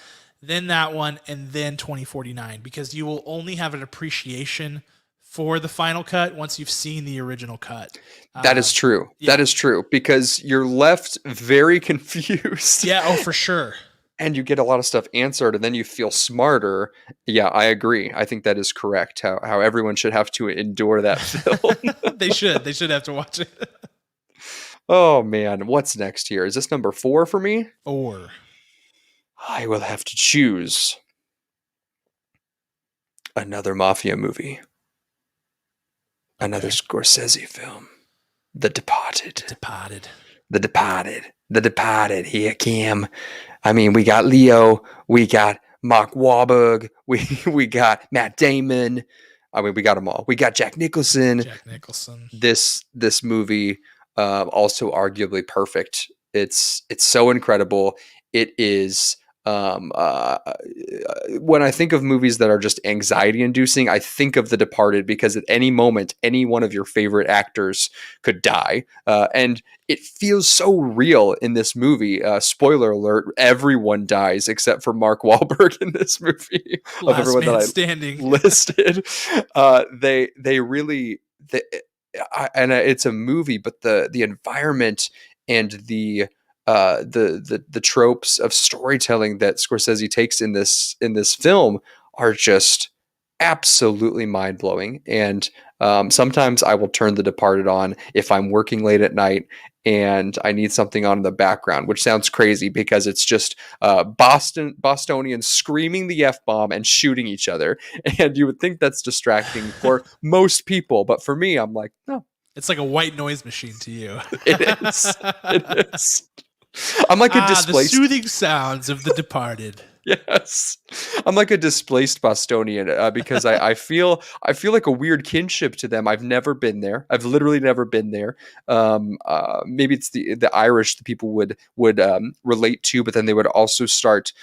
Then that one, and then 2049, because you will only have an appreciation for the final cut once you've seen the original cut. That is true. Yeah. That is true, because you're left very confused. Yeah, oh, for sure. And you get a lot of stuff answered, and then you feel smarter. Yeah, I agree. I think that is correct. How everyone should have to endure that film. They should have to watch it. Oh man, what's next here? Is this number 4 for me? 4. I will have to choose another mafia movie. Another Scorsese film. The Departed. The Departed. Here, Cam. I mean, we got Leo. We got Mark Wahlberg. We got Matt Damon. I mean, we got them all. We got Jack Nicholson. This movie, also arguably perfect. It's so incredible. It is. When I think of movies that are just anxiety inducing, I think of The Departed, because at any moment, any one of your favorite actors could die. And it feels so real in this movie. Spoiler alert, everyone dies except for Mark Wahlberg in this movie. Last of everyone man that I standing. listed. And it's a movie, but the environment and the tropes of storytelling that Scorsese takes in this film are just absolutely mind-blowing. And sometimes I will turn The Departed on if I'm working late at night and I need something on in the background, which sounds crazy because it's just Bostonians screaming the F-bomb and shooting each other. And you would think that's distracting for most people, but for me, I'm like, no. It's like a white noise machine to you. It is. It is. I'm like a displaced. The soothing sounds of The Departed. Yes, I'm like a displaced Bostonian because I feel like a weird kinship to them. I've never been there. I've literally never been there. Maybe it's the Irish that people would relate to, but then they would also start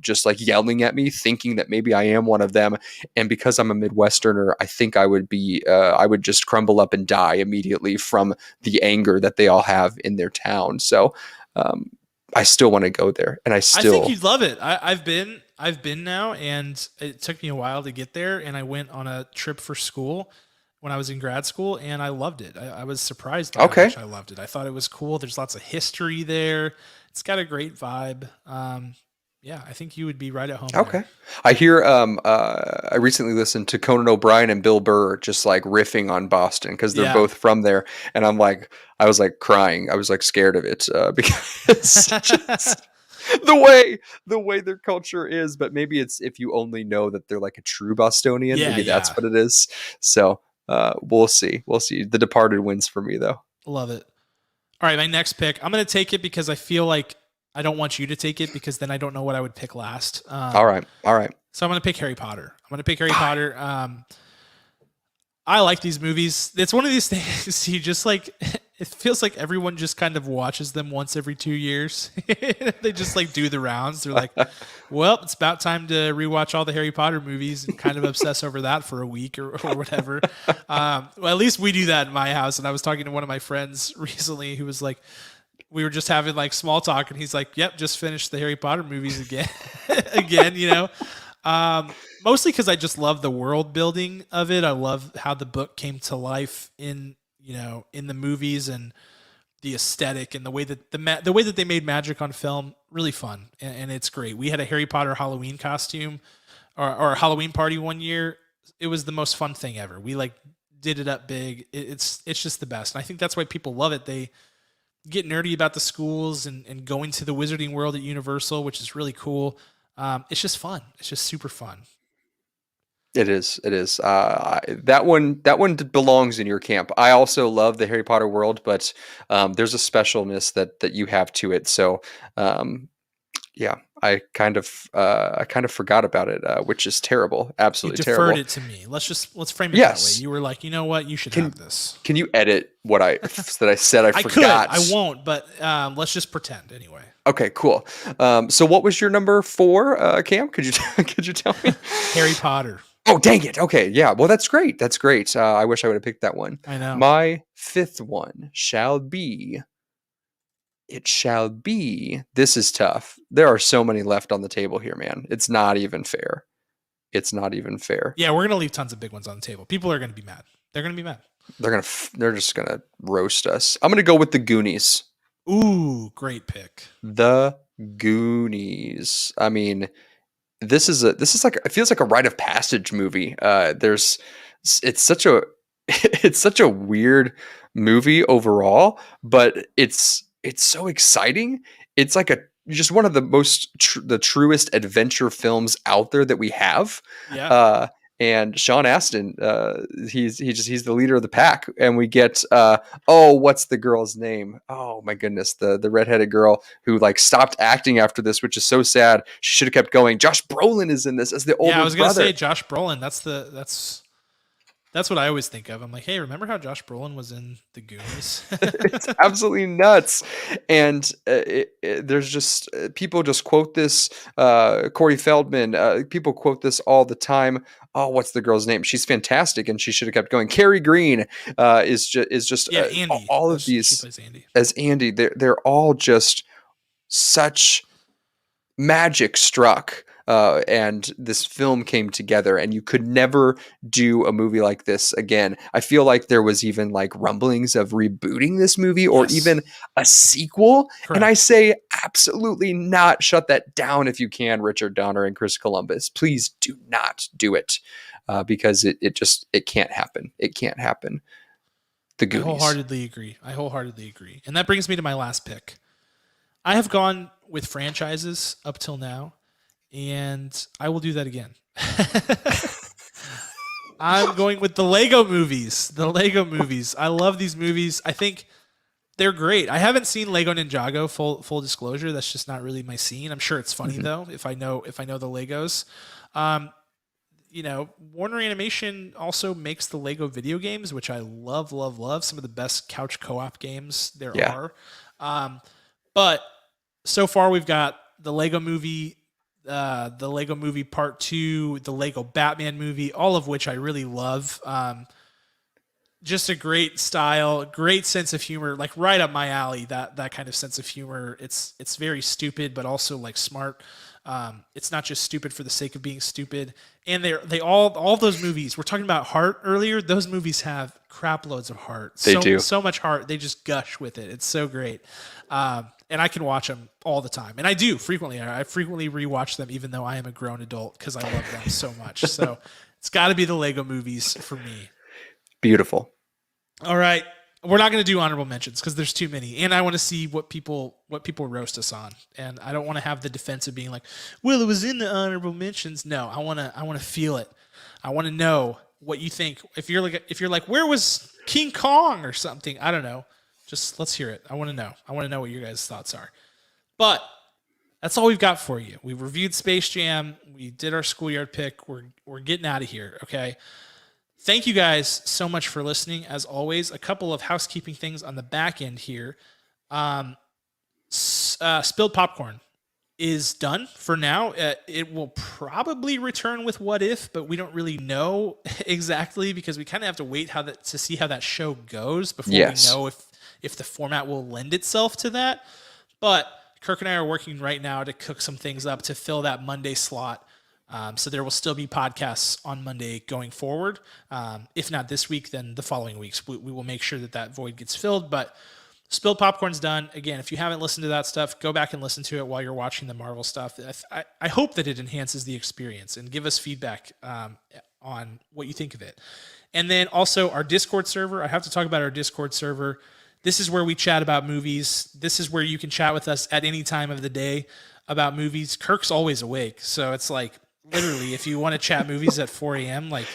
just like yelling at me, thinking that maybe I am one of them. And because I'm a Midwesterner, I think I would just crumble up and die immediately from the anger that they all have in their town. So. I still want to go there, and I think you'd love it. I've been now, and it took me a while to get there. And I went on a trip for school when I was in grad school, and I loved it. I was surprised by how much I loved it. I thought it was cool. There's lots of history there. It's got a great vibe. Yeah, I think you would be right at home. Okay. There. I hear I recently listened to Conan O'Brien and Bill Burr just like riffing on Boston because they're both from there. And I was like crying. I was like scared of it because just the way their culture is. But maybe it's if you only know that they're like a true Bostonian, maybe that's what it is. So we'll see. The Departed wins for me though. Love it. All right, my next pick. I'm going to take it because I feel like I don't want you to take it because then I don't know what I would pick last. All right. So I'm going to pick Harry Potter. I like these movies. It's one of these things you just like, it feels like everyone just kind of watches them once every 2 years. They just like do the rounds. They're like, well, it's about time to rewatch all the Harry Potter movies and kind of obsess over that for a week or whatever. Well, at least we do that in my house. And I was talking to one of my friends recently who was like, we were just having like small talk and he's like, yep, just finished the Harry Potter movies again, Mostly because I just love the world building of it. I love how the book came to life in in the movies, and the aesthetic and the way that the way that they made magic on film. Really fun, and it's great. We had a Harry Potter Halloween costume or a Halloween party one year. It was the most fun thing ever. We like did it up big. It's just the best. And I think that's why people love it. They get nerdy about the schools and going to the wizarding world at Universal, which is really cool. It's just fun. It's just super fun. It is. It is. That one belongs in your camp. I also love the Harry Potter world, but there's a specialness that you have to it. So yeah, I kind of forgot about it, which is terrible. You Absolutely deferred terrible. it to me. Let's frame it that way. Yes. You were like, you know what, you should Can have this. can you edit what I that I said I I could. forgot? I won't, but let's just pretend anyway. Okay, cool. So what was your number 4, Cam? Could you could you tell me? Harry Potter. Oh, dang it. Okay, yeah. Well, that's great. That's great. I wish I would have picked that one. I know. My 5th one shall be. It shall be. This is tough. There are so many left on the table here, man. It's not even fair. It's not even fair. Yeah, we're gonna leave tons of big ones on the table. People are gonna be mad. They're gonna be mad. They're just gonna roast us. I'm gonna go with the Goonies. Ooh, great pick. The Goonies. I mean, this is like, it feels like a rite of passage movie. It's such a it's such a weird movie overall, but it's so exciting. It's like a just one of the the truest adventure films out there that we have. Yeah. And Sean Astin, he's the leader of the pack, and we get what's the girl's name? Oh my goodness, the redheaded girl who like stopped acting after this, which is so sad. She should have kept going. Josh Brolin is in this as the older Yeah, I was gonna brother. say Josh Brolin. That's what I always think of. I'm like, hey, remember how Josh Brolin was in The Goonies? It's absolutely nuts. And there's just people just quote this. Corey Feldman, people quote this all the time. Oh, what's the girl's name? She's fantastic, and she should have kept going. Carrie Green is just Yeah, Andy. all of She these plays Andy. as Andy. They're all just such magic struck. And this film came together, and you could never do a movie like this again. I feel like there was even like rumblings of rebooting this movie or Yes. even a sequel. And I Correct. say absolutely not. Shut that down if you can, Richard Donner and Chris Columbus. Please do not do it, because it can't happen. It can't happen. The I Goonies. wholeheartedly agree. And that brings me to my last pick. I have gone with franchises up till now, and I will do that again. I'm going with the Lego movies. The Lego movies. I love these movies. I think they're great. I haven't seen Lego Ninjago. Full disclosure, that's just not really my scene. I'm sure it's funny though if I know the Legos. Warner Animation also makes the Lego video games, which I love, love, love. Some of the best couch co-op games there Yeah. are. But so far we've got the Lego Movie, the Lego Movie Part 2, the Lego Batman movie, all of which I really love. Just a great style, great sense of humor, like right up my alley. That kind of sense of humor. It's very stupid, but also like smart. It's not just stupid for the sake of being stupid. And they all those movies. We're talking about heart earlier. Those movies have crap loads of heart. They do. So much heart. They just gush with it. It's so great. And I can watch them all the time, and I do frequently. I frequently rewatch them, even though I am a grown adult, because I love them so much. So it's got to be the Lego movies for me. Beautiful. All right, we're not going to do honorable mentions because there's too many, and I want to see what people roast us on, and I don't want to have the defense of being like, well, it was in the honorable mentions. No, I want to feel it. I want to know what you think. If you're like, where was King Kong or something? I don't know. Just let's hear it. I want to know. I want to know what your guys' thoughts are. But that's all we've got for you. We reviewed Space Jam. We did our schoolyard pick. We're getting out of here. Okay. Thank you guys so much for listening. As always, a couple of housekeeping things on the back end here. Spilled Popcorn is done for now. It will probably return with What If, but we don't really know exactly because we kind of have to wait to see how that show goes before Yes. we know if the format will lend itself to that. But Kirk and I are working right now to cook some things up to fill that Monday slot. So there will still be podcasts on Monday going forward. If not this week, then the following weeks. We will make sure that void gets filled. But Spilled Popcorn's done. Again, if you haven't listened to that stuff, go back and listen to it while you're watching the Marvel stuff. I hope that it enhances the experience, and give us feedback on what you think of it. And then also our Discord server. I have to talk about our Discord server. This is where we chat about movies. This is where you can chat with us at any time of the day about movies. Kirk's always awake, so it's like literally if you want to chat movies at 4 a.m., like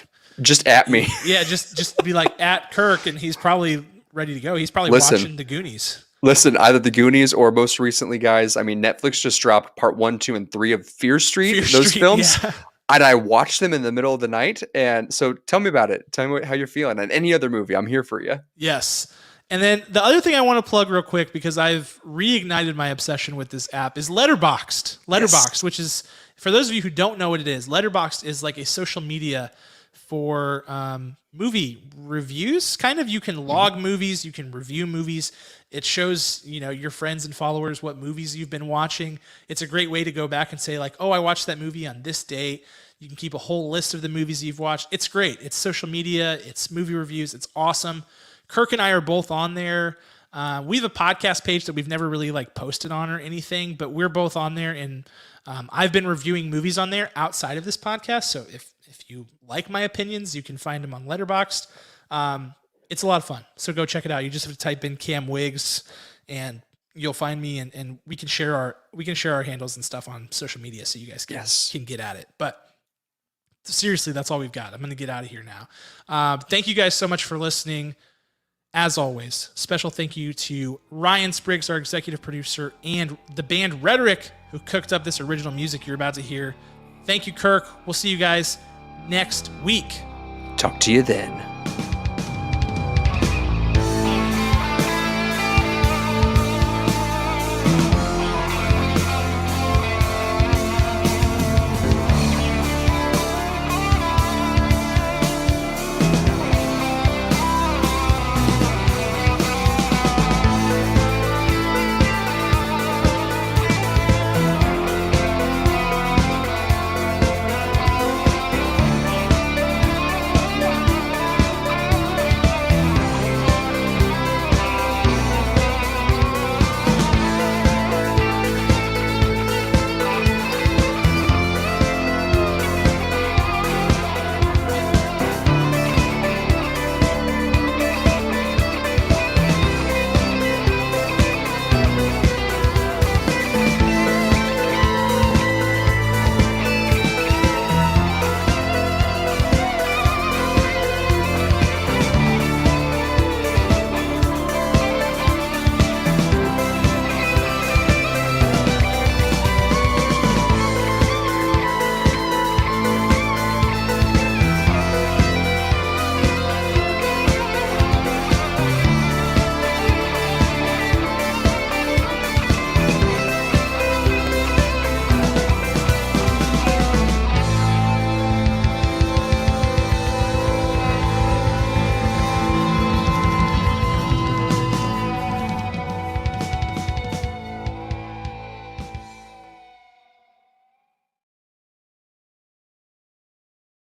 just at me. Yeah, just be like at Kirk, and he's probably ready to go. He's probably watching the Goonies. Listen, either the Goonies or most recently, guys, I mean, Netflix just dropped part 1, 2, and 3 of Fear Street, those films. Yeah. And I watched them in the middle of the night. And so tell me about it. Tell me how you're feeling. And any other movie, I'm here for you. Yes. And then the other thing I want to plug real quick, because I've reignited my obsession with this app, is Letterboxd. Letterboxd, yes. Which is, for those of you who don't know what it is, Letterboxd is like a social media for movie reviews. Kind of, you can log movies, you can review movies. It shows, your friends and followers what movies you've been watching. It's a great way to go back and say like, oh, I watched that movie on this date. You can keep a whole list of the movies you've watched. It's great. It's social media. It's movie reviews. It's awesome. Kirk and I are both on there. We have a podcast page that we've never really posted on or anything, but we're both on there, and I've been reviewing movies on there outside of this podcast. So if you like my opinions, you can find them on Letterboxd. It's a lot of fun. So go check it out. You just have to type in Cam Wiggs and you'll find me, and we can share our handles and stuff on social media so you guys can get at it. But seriously, that's all we've got. I'm going to get out of here now. Thank you guys so much for listening. As always, special thank you to Ryan Spriggs, our executive producer, and the band Rhetoric, who cooked up this original music you're about to hear. Thank you, Kirk. We'll see you guys next week. Talk to you then.